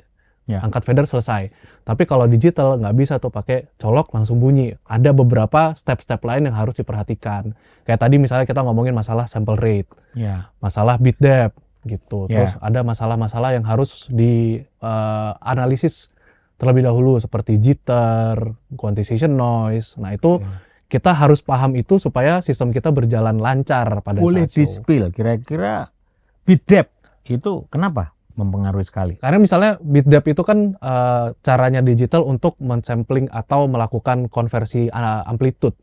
Angkat fader selesai. Tapi kalau digital nggak bisa tuh pakai colok langsung bunyi. Ada beberapa step-step lain yang harus diperhatikan. Kayak tadi misalnya kita ngomongin masalah sample rate, masalah bit depth gitu. Terus ada masalah-masalah yang harus dianalisis terlebih dahulu seperti jitter, quantization noise. Nah itu kita harus paham itu supaya sistem kita berjalan lancar pada saat show. Boleh di-spill kira-kira bit depth itu kenapa mempengaruhi sekali? Karena misalnya bit depth itu kan caranya digital untuk mensampling atau melakukan konversi amplitude.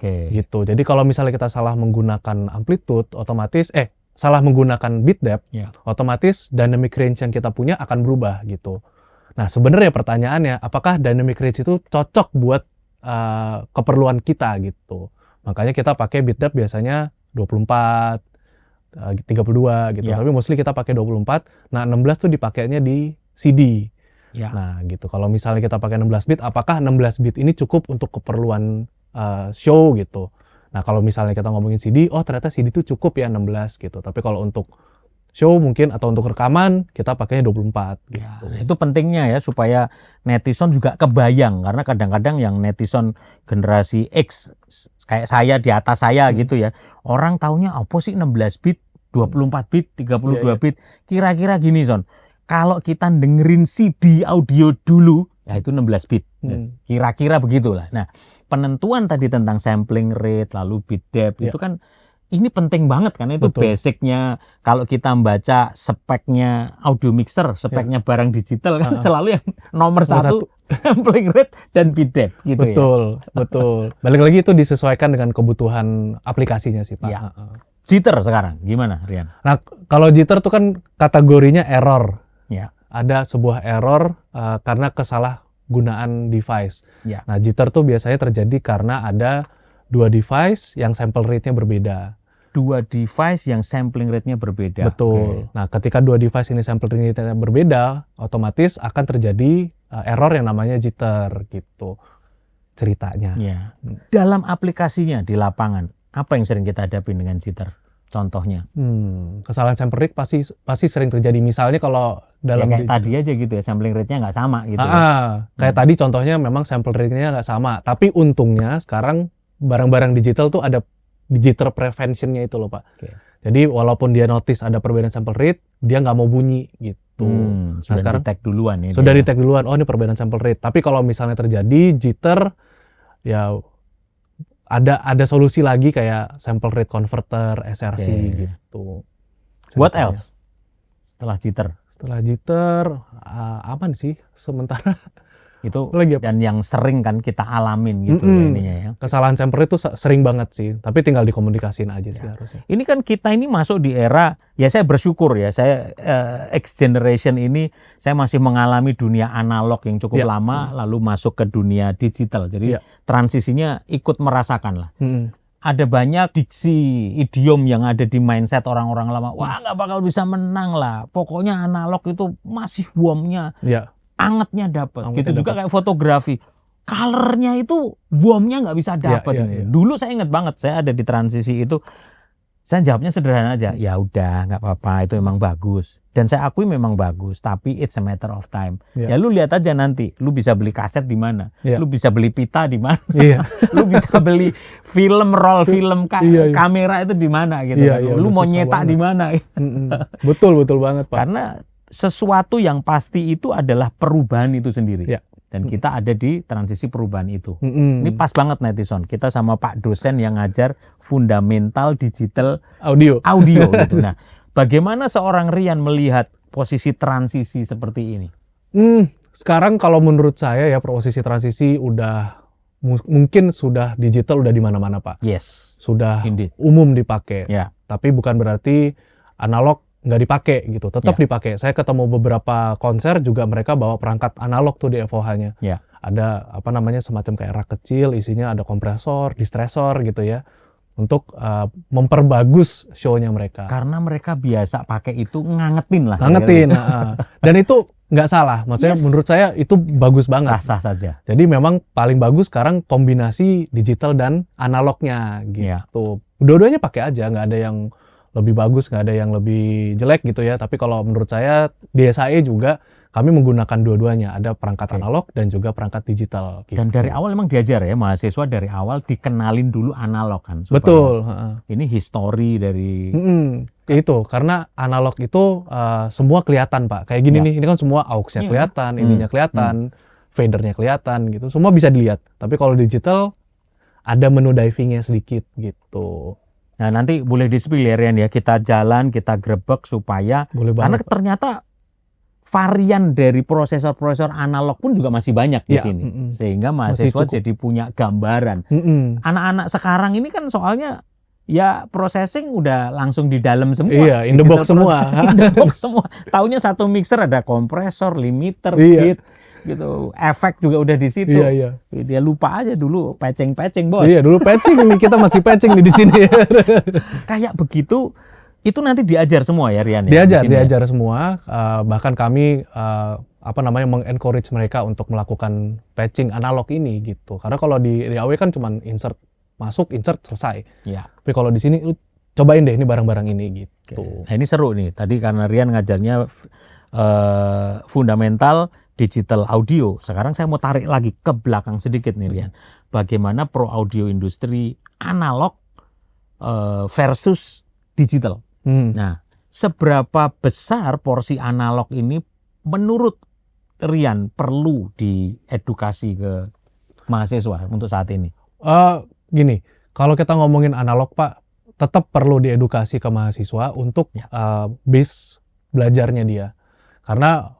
Gitu. Jadi kalau misalnya kita salah menggunakan amplitude, otomatis salah menggunakan bit depth, otomatis dynamic range yang kita punya akan berubah gitu. Nah, sebenarnya pertanyaannya, apakah dynamic range itu cocok buat keperluan kita gitu. Makanya kita pakai bit depth biasanya 24, 32 gitu. Tapi mostly kita pakai 24. Nah, 16 tuh dipakainya di CD. Ya. Nah, gitu. Kalau misalnya kita pakai 16 bit, apakah 16 bit ini cukup untuk keperluan show gitu? Nah, kalau misalnya kita ngomongin CD, oh ternyata CD itu cukup ya 16 gitu. Tapi kalau untuk show mungkin atau untuk rekaman, kita pakainya 24 gitu. Ya, itu pentingnya ya supaya netizen juga kebayang, karena kadang-kadang yang netizen generasi X kayak saya, di atas saya gitu ya. Orang taunya apa sih 16 bit, 24 bit, 32 bit. Kira-kira gini, Son. Kalau kita dengerin CD audio dulu, ya itu 16 bit. Kira-kira begitulah. Nah, penentuan tadi tentang sampling rate, lalu bit depth, itu kan ini penting banget kan, itu basicnya. Kalau kita membaca speknya audio mixer, speknya barang digital kan selalu yang nomor satu sampling rate dan bit depth gitu. Betul. Balik lagi itu disesuaikan dengan kebutuhan aplikasinya sih Pak. Ya. Jitter sekarang gimana, Rian? Nah, kalau jitter tuh kan kategorinya error. Ya. Ada sebuah error karena kesalahgunaan device. Ya. Nah, jitter tuh biasanya terjadi karena ada dua device yang sample rate-nya berbeda. Dua device yang sampling rate-nya berbeda. Betul. Nah, ketika dua device ini sampling rate-nya berbeda, otomatis akan terjadi error yang namanya jitter gitu ceritanya. Ya. Dalam aplikasinya di lapangan, apa yang sering kita hadapi dengan jitter? Contohnya? Kesalahan sampling rate pasti sering terjadi. Misalnya kalau dalam kayak tadi aja gitu ya, sampling rate-nya nggak sama gitu. Kayak tadi contohnya memang sample rate-nya nggak sama. Tapi untungnya sekarang barang-barang digital tuh ada jitter prevention-nya itu loh Pak. Jadi walaupun dia notice ada perbedaan sample rate, dia nggak mau bunyi gitu. Sudah sekarang di-tag duluan ya. Sudah di-tag duluan, oh ini perbedaan sample rate. Tapi kalau misalnya terjadi jitter, ya ada solusi lagi kayak sample rate converter, SRC gitu. What else? Setelah jitter? Setelah jitter, aman sih sementara. Itu dan yang sering kan kita alamin gitu ya ininya ya. Kesalahan sample rate itu sering banget sih, tapi tinggal dikomunikasiin aja sih harusnya. Ini kan kita ini masuk di era, ya saya bersyukur ya, saya X generation ini saya masih mengalami dunia analog yang cukup lama, lalu masuk ke dunia digital. Jadi transisinya ikut merasakan lah. Ada banyak diksi, idiom yang ada di mindset orang-orang lama. Wah, nggak bakal bisa menang lah. Pokoknya analog itu masih warmnya. Angetnya dapat. Gitu juga kayak fotografi. Colornya itu boomnya nggak bisa dapat. Dulu saya ingat banget, saya ada di transisi itu. Saya jawabnya sederhana aja. Ya udah, nggak apa-apa. Itu memang bagus. Dan saya akui memang bagus. Tapi it's a matter of time. Ya lu lihat aja nanti. Lu bisa beli kaset di mana? Lu bisa beli pita di mana? Lu bisa beli film, roll film, kamera itu di mana gitu. Lu mau nyetak di mana? Betul banget Pak. Karena sesuatu yang pasti itu adalah perubahan itu sendiri. Dan kita ada di transisi perubahan itu. Ini pas banget netizen. Kita sama Pak dosen yang ngajar fundamental digital audio gitu. Nah, bagaimana seorang Rian melihat posisi transisi seperti ini? Sekarang kalau menurut saya ya posisi transisi udah mungkin sudah digital udah di mana-mana Pak. Sudah umum dipakai. Tapi bukan berarti analog nggak dipakai gitu, tetap dipakai. Saya ketemu beberapa konser juga mereka bawa perangkat analog tuh di FOH-nya. Ada apa namanya semacam kayak rak kecil, isinya ada kompresor, distressor gitu ya, untuk memperbagus show-nya mereka. Karena mereka biasa pakai itu ngangetin lah. Dan itu nggak salah, maksudnya menurut saya itu bagus banget. Sah-sah saja. Jadi memang paling bagus sekarang kombinasi digital dan analognya gitu. Dua-duanya pakai aja, nggak ada yang lebih bagus, nggak ada yang lebih jelek gitu ya. Tapi kalau menurut saya di SAE juga kami menggunakan dua-duanya. Ada perangkat analog dan juga perangkat digital. Gitu. Dan dari awal memang diajar ya, mahasiswa dari awal dikenalin dulu analog kan. Betul. Ini history dari... Itu, karena analog itu semua kelihatan Pak. Kayak gini nih, ini kan semua aux-nya kelihatan, ininya kelihatan, fadernya kelihatan gitu. Semua bisa dilihat. Tapi kalau digital ada menu divingnya sedikit gitu. Nah nanti boleh di-spill ya Rian ya, kita jalan, kita grebek supaya, karena ternyata varian dari prosesor-prosesor analog pun juga masih banyak di sini. Sehingga mahasiswa jadi punya gambaran. Anak-anak sekarang ini kan soalnya ya processing udah langsung di dalam semua. In the box semua. In the box semua. Taunya satu mixer ada kompresor, limiter, gate. Gitu, efek juga udah di situ. Dia lupa aja dulu patching bos. Dulu patching nih, kita masih patching nih di sini. Kayak begitu, itu nanti diajar semua ya Rian? Diajar semua. Bahkan kami mengencourage mereka untuk melakukan patching analog ini gitu. Karena kalau di AW kan cuman insert masuk, insert selesai. Ya. Tapi kalau di sini lu cobain deh ini barang-barang ini gitu. Nah, ini seru nih. Tadi karena Rian ngajarnya fundamental digital audio. Sekarang saya mau tarik lagi ke belakang sedikit nih Rian. Bagaimana pro audio industri analog versus digital. Nah, seberapa besar porsi analog ini menurut Rian perlu diedukasi ke mahasiswa untuk saat ini? Gini, kalau kita ngomongin analog Pak, tetap perlu diedukasi ke mahasiswa untuk base belajarnya dia. Karena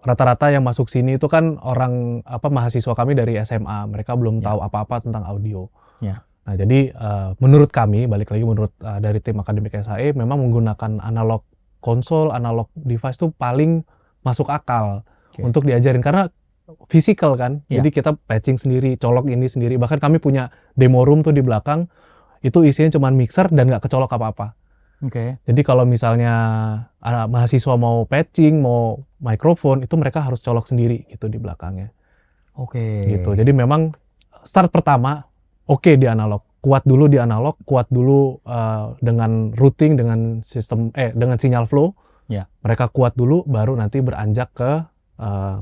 rata-rata yang masuk sini itu kan mahasiswa kami dari SMA, mereka belum tahu apa-apa tentang audio. Ya. Nah, jadi menurut kami, balik lagi menurut dari tim akademik SAE, memang menggunakan analog konsol, analog device itu paling masuk akal untuk diajarin karena physical kan. Jadi kita patching sendiri, colok ini sendiri. Bahkan kami punya demo room tuh di belakang, itu isinya cuma mixer dan nggak kecolok apa-apa. Jadi kalau misalnya mahasiswa mau patching, mau mikrofon, itu mereka harus colok sendiri gitu di belakangnya. Gitu. Jadi memang start pertama di analog. Kuat dulu di analog, kuat dulu dengan routing, dengan sistem dengan sinyal flow. Mereka kuat dulu, baru nanti beranjak ke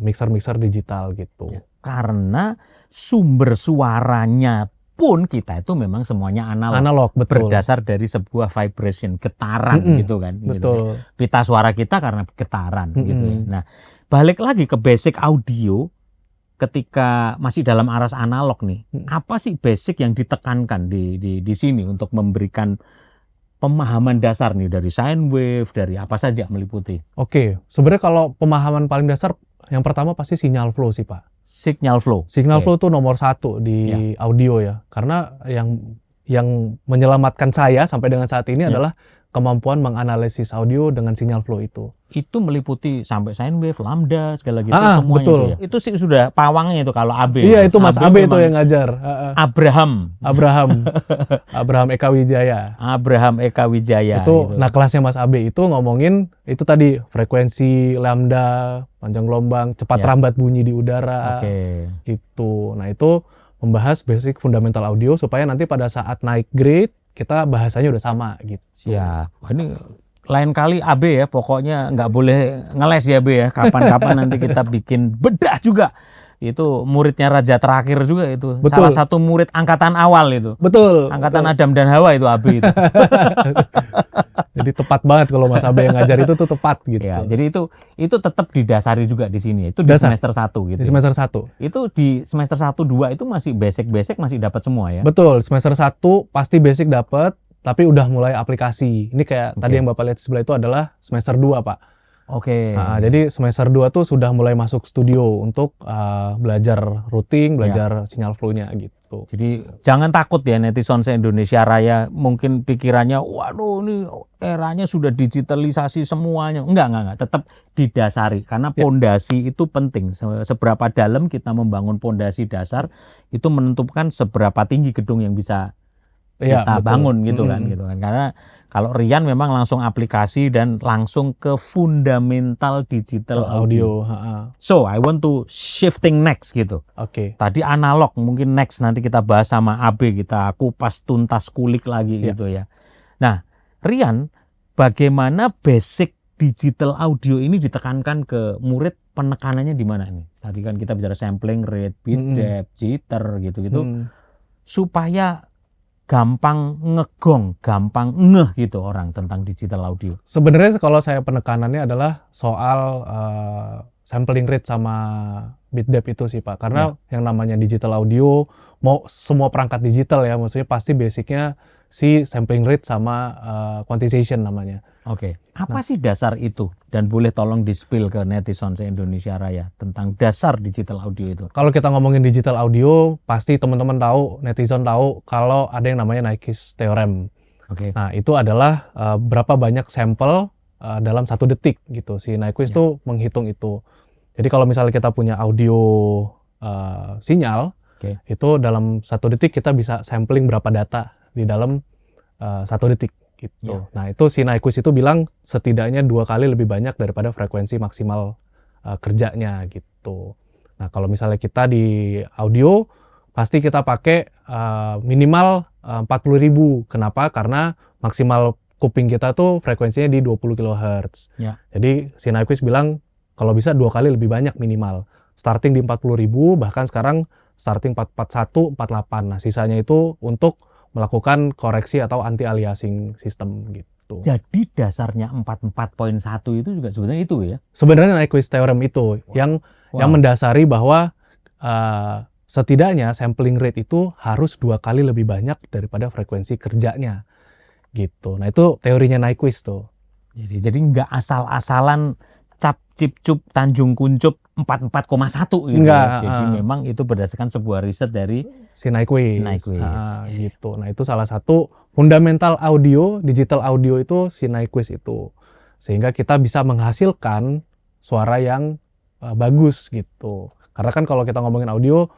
mixer-mixer digital gitu. Karena sumber suaranya pun kita itu memang semuanya analog, betul. Berdasar dari sebuah vibration, getaran gitu kan. Betul. Gitu. Pita suara kita karena getaran gitu ya. Nah, balik lagi ke basic audio ketika masih dalam aras analog nih. Apa sih basic yang ditekankan di sini untuk memberikan pemahaman dasar nih dari sine wave, dari apa saja meliputi? Sebenarnya kalau pemahaman paling dasar yang pertama pasti sinyal flow sih Pak. Signal flow. Signal flow itu nomor 1 di audio ya. Karena yang menyelamatkan saya sampai dengan saat ini adalah kemampuan menganalisis audio dengan sinyal flow itu. Itu meliputi sampai sine wave, lambda, segala gitu semuanya betul. Itu sih sudah pawangnya itu kalau AB. Iya, itu Mas AB itu yang ngajar. Abraham Eka Wijaya. Abraham Eka Wijaya. Itu gitu. Nah, kelasnya Mas AB itu ngomongin itu tadi frekuensi lambda, panjang gelombang, cepat rambat bunyi di udara. Gitu. Nah, itu membahas basic fundamental audio supaya nanti pada saat naik grade kita bahasanya udah sama gitu. Ini lain kali AB ya, pokoknya nggak boleh ngeles ya B ya. Kapan-kapan nanti kita bikin bedah juga. Itu muridnya raja terakhir juga itu. Betul. Salah satu murid angkatan awal itu. Betul. Angkatan Adam dan Hawa itu AB itu. Jadi tepat banget kalau Mas AB yang ngajar itu tuh tepat gitu. Ya, jadi itu tetap didasari juga di sini. Itu di semester 1 gitu. Di semester 1. Itu di semester 1 2 itu masih basic masih dapat semua ya. Betul, semester 1 pasti basic dapat, tapi udah mulai aplikasi. Ini kayak tadi yang Bapak lihat di sebelah itu adalah semester 2, Pak. Jadi semester 2 tuh sudah mulai masuk studio untuk belajar routing, belajar sinyal flow-nya gitu. Jadi jangan takut ya netizen se-Indonesia Raya mungkin pikirannya waduh ini eranya sudah digitalisasi semuanya. Enggak, tetap didasari karena pondasi itu penting. Seberapa dalam kita membangun pondasi dasar itu menentukan seberapa tinggi gedung yang bisa kita bangun gitu kan. Karena kalau Rian memang langsung aplikasi dan langsung ke fundamental digital audio. So I want to shifting next gitu. Tadi analog, mungkin next nanti kita bahas sama AB, kita kupas tuntas kulik lagi gitu ya. Nah, Rian, bagaimana basic digital audio ini ditekankan ke murid, penekanannya di mana nih? Tadi kan kita bicara sampling rate, bit depth, jitter gitu-gitu. Supaya gampang ngegong, gampang ngeh gitu orang tentang digital audio. Sebenarnya kalau saya penekanannya adalah soal sampling rate sama bit depth itu sih Pak. Karena yang namanya digital audio, mau semua perangkat digital ya, maksudnya pasti basicnya si sampling rate sama quantization namanya. Apa sih dasar itu? Dan boleh tolong di-spill ke netizen se-Indonesia Raya tentang dasar digital audio itu. Kalau kita ngomongin digital audio, pasti teman-teman tahu, netizen tahu kalau ada yang namanya Nyquist theorem. Nah, itu adalah berapa banyak sampel dalam 1 detik gitu. Si Nyquist tuh menghitung itu. Jadi kalau misalnya kita punya audio sinyal, itu dalam 1 detik kita bisa sampling berapa data di dalam 1 detik. Gitu. Nah, itu si Nyquist itu bilang setidaknya 2 kali lebih banyak daripada frekuensi maksimal kerjanya gitu. Nah, kalau misalnya kita di audio pasti kita pakai minimal 40.000. Kenapa? Karena maksimal kuping kita tuh frekuensinya di 20 kHz. Ya. Jadi si Nyquist bilang kalau bisa 2 kali lebih banyak minimal. Starting di 40.000, bahkan sekarang starting 441, 48. Nah, sisanya itu untuk melakukan koreksi atau anti aliasing sistem gitu. Jadi dasarnya 44.1 itu juga sebenarnya itu ya? Sebenarnya Nyquist theorem itu yang mendasari bahwa setidaknya sampling rate itu harus 2 kali lebih banyak daripada frekuensi kerjanya gitu. Nah, itu teorinya Nyquist tuh. Jadi nggak asal-asalan cap cip cup Tanjung Kuncup 44,1 gitu. Enggak, Jadi memang itu berdasarkan sebuah riset dari si Nyquist. Nyquist. Gitu. Nah, itu salah satu fundamental audio, digital audio itu si Nyquist itu. Sehingga kita bisa menghasilkan suara yang bagus gitu. Karena kan kalau kita ngomongin audio,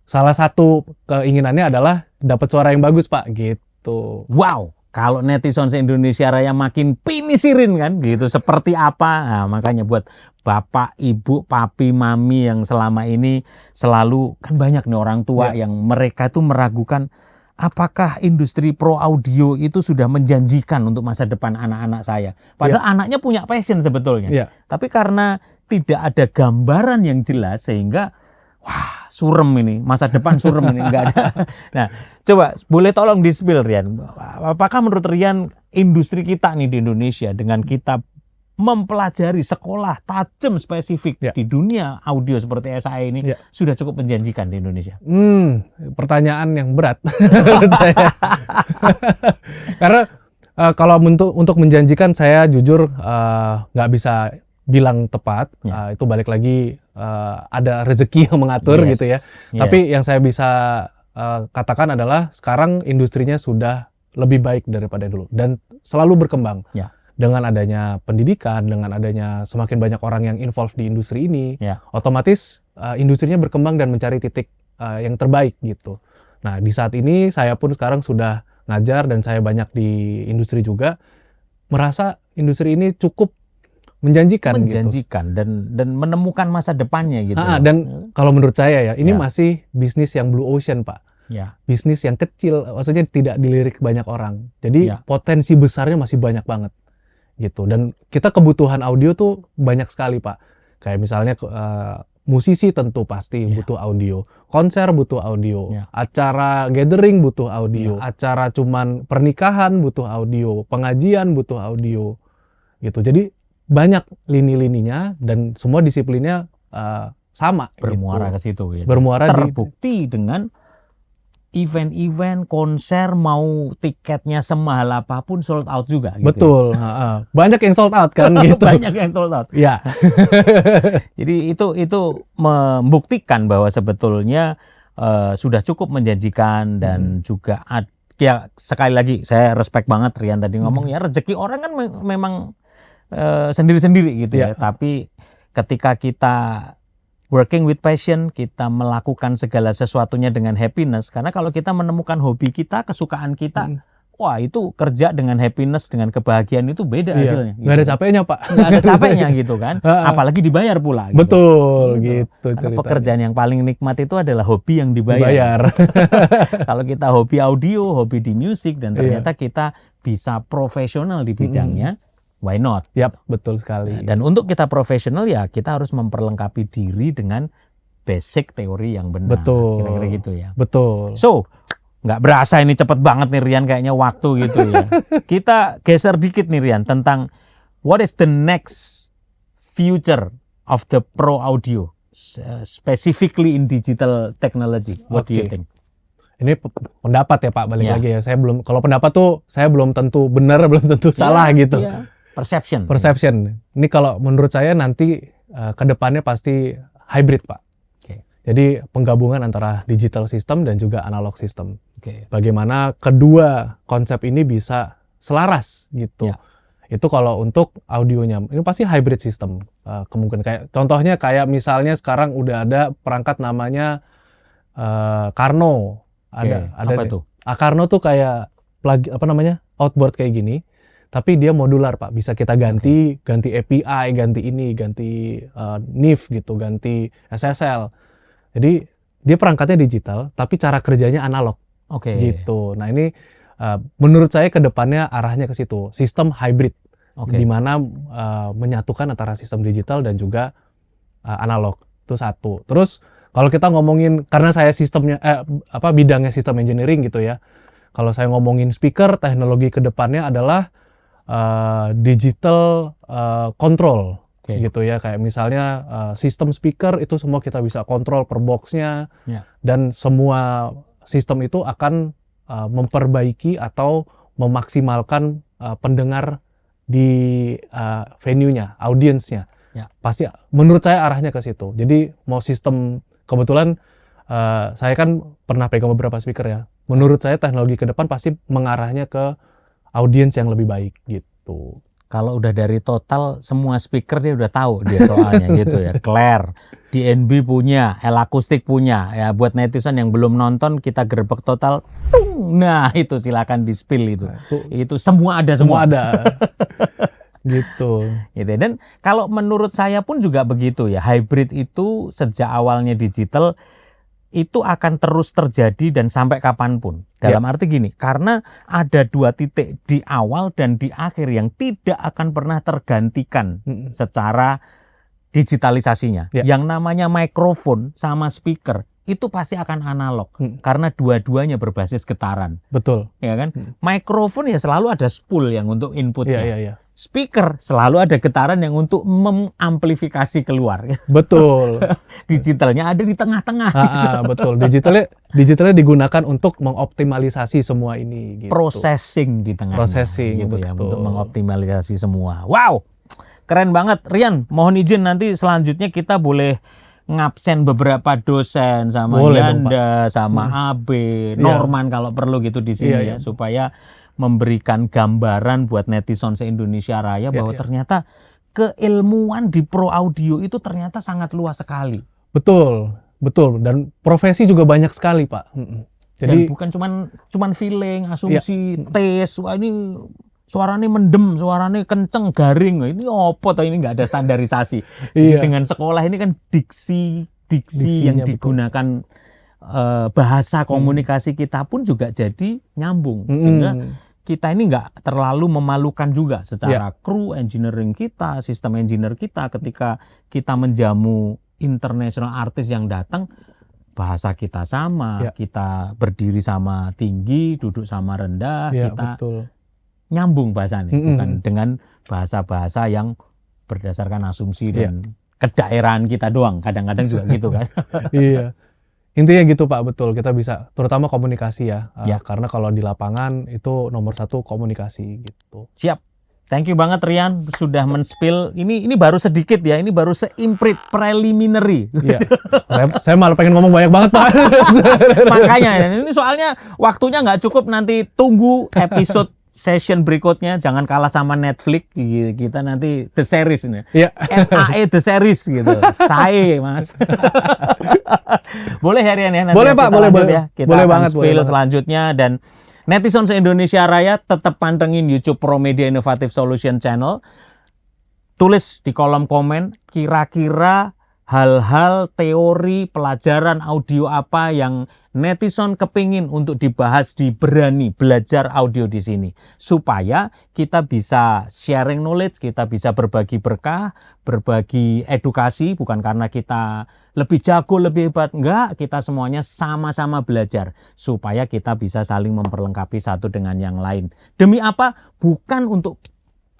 salah satu keinginannya adalah dapat suara yang bagus, Pak, gitu. Wow, kalau netizen se-Indonesia Raya makin pinisirin kan gitu, seperti apa? Nah, makanya buat bapak, ibu, papi, mami yang selama ini selalu, kan banyak nih orang tua yang mereka tuh meragukan apakah industri pro audio itu sudah menjanjikan untuk masa depan anak-anak saya. Padahal anaknya punya passion sebetulnya. Tapi karena tidak ada gambaran yang jelas sehingga wah, surem ini, masa depan surem ini, enggak ada. Nah, coba boleh tolong di-spill Rian. Apakah menurut Rian industri kita nih di Indonesia dengan kita mempelajari sekolah tajam spesifik di dunia audio seperti SAE ini sudah cukup menjanjikan di Indonesia? Pertanyaan yang berat menurut saya. Karena kalau untuk menjanjikan saya jujur nggak bisa bilang tepat. Itu balik lagi ada rezeki yang mengatur gitu ya. Tapi yang saya bisa katakan adalah sekarang industrinya sudah lebih baik daripada dulu dan selalu berkembang. Dengan adanya pendidikan, dengan adanya semakin banyak orang yang involved di industri ini, otomatis industrinya berkembang dan mencari titik yang terbaik gitu. Nah, di saat ini saya pun sekarang sudah ngajar dan saya banyak di industri juga, merasa industri ini cukup menjanjikan gitu. dan menemukan masa depannya gitu. Dan kalau menurut saya ya, ini masih bisnis yang blue ocean, Pak. Bisnis yang kecil, maksudnya tidak dilirik banyak orang. Jadi potensi besarnya masih banyak banget gitu. Dan kita kebutuhan audio tuh banyak sekali, Pak. Kayak misalnya musisi tentu pasti butuh audio, konser butuh audio, acara gathering butuh audio, acara cuman pernikahan butuh audio, pengajian butuh audio gitu. Jadi banyak lini-lininya dan semua disiplinnya sama bermuara gitu. Ke situ ya. Bermuara terbukti dengan event-event, konser, mau tiketnya semahal apapun sold out juga gitu. Betul, banyak yang sold out kan gitu. Banyak yang sold out. Ya. Jadi itu membuktikan bahwa sebetulnya sudah cukup menjanjikan dan juga ya sekali lagi saya respect banget Rian tadi ngomong ya, rezeki orang kan memang sendiri-sendiri gitu ya. Tapi ketika kita working with passion, kita melakukan segala sesuatunya dengan happiness. Karena kalau kita menemukan hobi kita, kesukaan kita, wah itu kerja dengan happiness, dengan kebahagiaan itu beda hasilnya. Nggak ada capeknya, Pak. Nggak ada capeknya gitu kan. Apalagi dibayar pula. Gitu. Betul, gitu. Karena pekerjaan yang paling nikmat itu adalah hobi yang dibayar. Kalau kita hobi audio, hobi di musik, dan ternyata kita bisa profesional di bidangnya, why not? Yap, betul sekali. Dan untuk kita profesional ya kita harus memperlengkapi diri dengan basic teori yang benar. Betul. Kira-kira gitu ya. Betul. So, nggak berasa ini cepet banget nih Rian kayaknya waktu gitu ya. Kita geser dikit nih Rian tentang what is the next future of the pro audio, specifically in digital technology. What do you think? Ini pendapat ya Pak, balik lagi ya. Saya belum, kalau pendapat tuh saya belum tentu benar, belum tentu salah gitu. Perception. Ini kalau menurut saya nanti ke depannya pasti hybrid, Pak. Jadi penggabungan antara digital system dan juga analog system. Bagaimana kedua konsep ini bisa selaras gitu. Itu kalau untuk audionya, ini pasti hybrid system. Kemungkinan kayak contohnya kayak misalnya sekarang udah ada perangkat namanya Karno. Ada apa itu? Karno tuh kayak outboard kayak gini. tapi dia modular Pak. Bisa kita ganti API, ganti ini, ganti NIF gitu, ganti SSL. Jadi dia perangkatnya digital, tapi cara kerjanya analog. Gitu. Nah ini menurut saya ke depannya arahnya ke situ, sistem hybrid, di mana menyatukan antara sistem digital dan juga analog. Itu satu. Terus kalau kita ngomongin, karena saya bidangnya sistem engineering gitu ya. Kalau saya ngomongin speaker, teknologi ke depannya adalah digital control gitu ya. Kayak misalnya sistem speaker itu semua kita bisa kontrol per boxnya, dan semua sistem itu akan memperbaiki atau memaksimalkan pendengar di venue-nya, audiensnya. Pasti menurut saya arahnya ke situ. Jadi mau sistem, kebetulan saya kan pernah pegang beberapa speaker ya. Menurut saya teknologi ke depan pasti mengarahnya ke audiens yang lebih baik gitu. Kalau udah dari Total, semua speaker dia udah tahu dia soalnya gitu ya. Claire, DNB punya, L Acoustic punya. Ya buat netizen yang belum nonton, kita gerbek Total. Nah itu silakan di spill itu. Nah, itu semua ada semua. Semua ada. Gitu. Dan kalau menurut saya pun juga begitu ya. Hybrid itu sejak awalnya digital itu akan terus terjadi dan sampai kapanpun. Dalam arti gini, karena ada dua titik di awal dan di akhir yang tidak akan pernah tergantikan secara digitalisasinya. Yang namanya mikrofon sama speaker itu pasti akan analog karena dua-duanya berbasis getaran. Betul. Ya kan? Mikrofon ya selalu ada spool yang untuk inputnya. Iya. Speaker selalu ada getaran yang untuk mengamplifikasi keluar. Betul. Digitalnya ada di tengah-tengah. Betul. Digitalnya digunakan untuk mengoptimalisasi semua ini. Gitu. Processing di tengahnya. Processing, gitu betul. ya, untuk mengoptimalisasi semua. Wow, keren banget. Rian, mohon izin nanti selanjutnya kita boleh ngabsen beberapa dosen sama Yanda, sama Abe, Norman kalau perlu gitu di sini ya, supaya memberikan gambaran buat netizen se-Indonesia Raya bahwa ternyata keilmuan di pro audio itu ternyata sangat luas sekali. Betul. Dan profesi juga banyak sekali, Pak. Jadi dan bukan cuman feeling, asumsi, tes. Wah ini suaranya mendem, suaranya kenceng, garing. Ini apa toh, ini nggak ada standarisasi. Jadi dengan sekolah ini kan diksi yang digunakan bahasa komunikasi kita pun juga jadi nyambung. Sehingga kita ini nggak terlalu memalukan juga secara kru engineering kita, sistem engineer kita ketika kita menjamu international artis yang datang, bahasa kita sama, kita berdiri sama tinggi, duduk sama rendah, kita nyambung bahasanya, bukan dengan bahasa-bahasa yang berdasarkan asumsi dan kedaerahan kita doang. Kadang-kadang juga gitu kan. Iya. Intinya gitu Pak, betul. Kita bisa, terutama komunikasi ya. Karena kalau di lapangan itu nomor satu komunikasi gitu. Siap. Thank you banget Rian sudah men-spill. Ini baru sedikit ya, ini baru seimprit preliminary. Iya. Saya malah pengen ngomong banyak banget Pak. Makanya ini soalnya waktunya nggak cukup, nanti tunggu episode session berikutnya. Jangan kalah sama Netflix, kita nanti The Series ini. SAE The Series gitu. SAE Mas. Boleh ya Rian ya, nanti boleh Pak, boleh ya. Kita boleh akan banget, spill selanjutnya. Dan netizen se-Indonesia Raya tetap pantengin YouTube Promedia Innovative Solution Channel. Tulis di kolom komen kira-kira hal-hal teori pelajaran audio apa yang netizen kepingin untuk dibahas di Berani Belajar Audio di sini, supaya kita bisa sharing knowledge, kita bisa berbagi berkah, berbagi edukasi, bukan karena kita lebih jago, lebih hebat, enggak, kita semuanya sama-sama belajar supaya kita bisa saling memperlengkapi satu dengan yang lain. Demi apa? Bukan untuk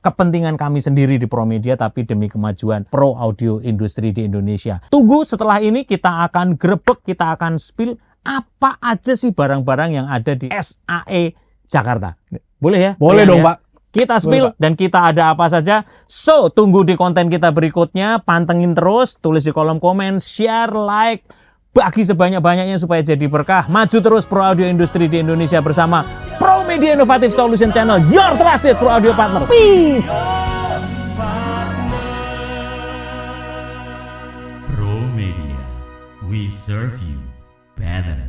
kepentingan kami sendiri di Promedia, tapi demi kemajuan pro audio industri di Indonesia. Tunggu setelah ini kita akan grebek, kita akan spill apa aja sih barang-barang yang ada di SAE Jakarta. Boleh ya? Boleh dong ya? Pak. Kita spill dan kita ada apa saja. So, tunggu di konten kita berikutnya. Pantengin terus, tulis di kolom komen, share, like, bagi sebanyak-banyaknya supaya jadi berkah. Maju terus pro audio industri di Indonesia bersama Promedia Innovative Solution Channel, your trusted pro audio partner. Peace. Promedia, we serve you better.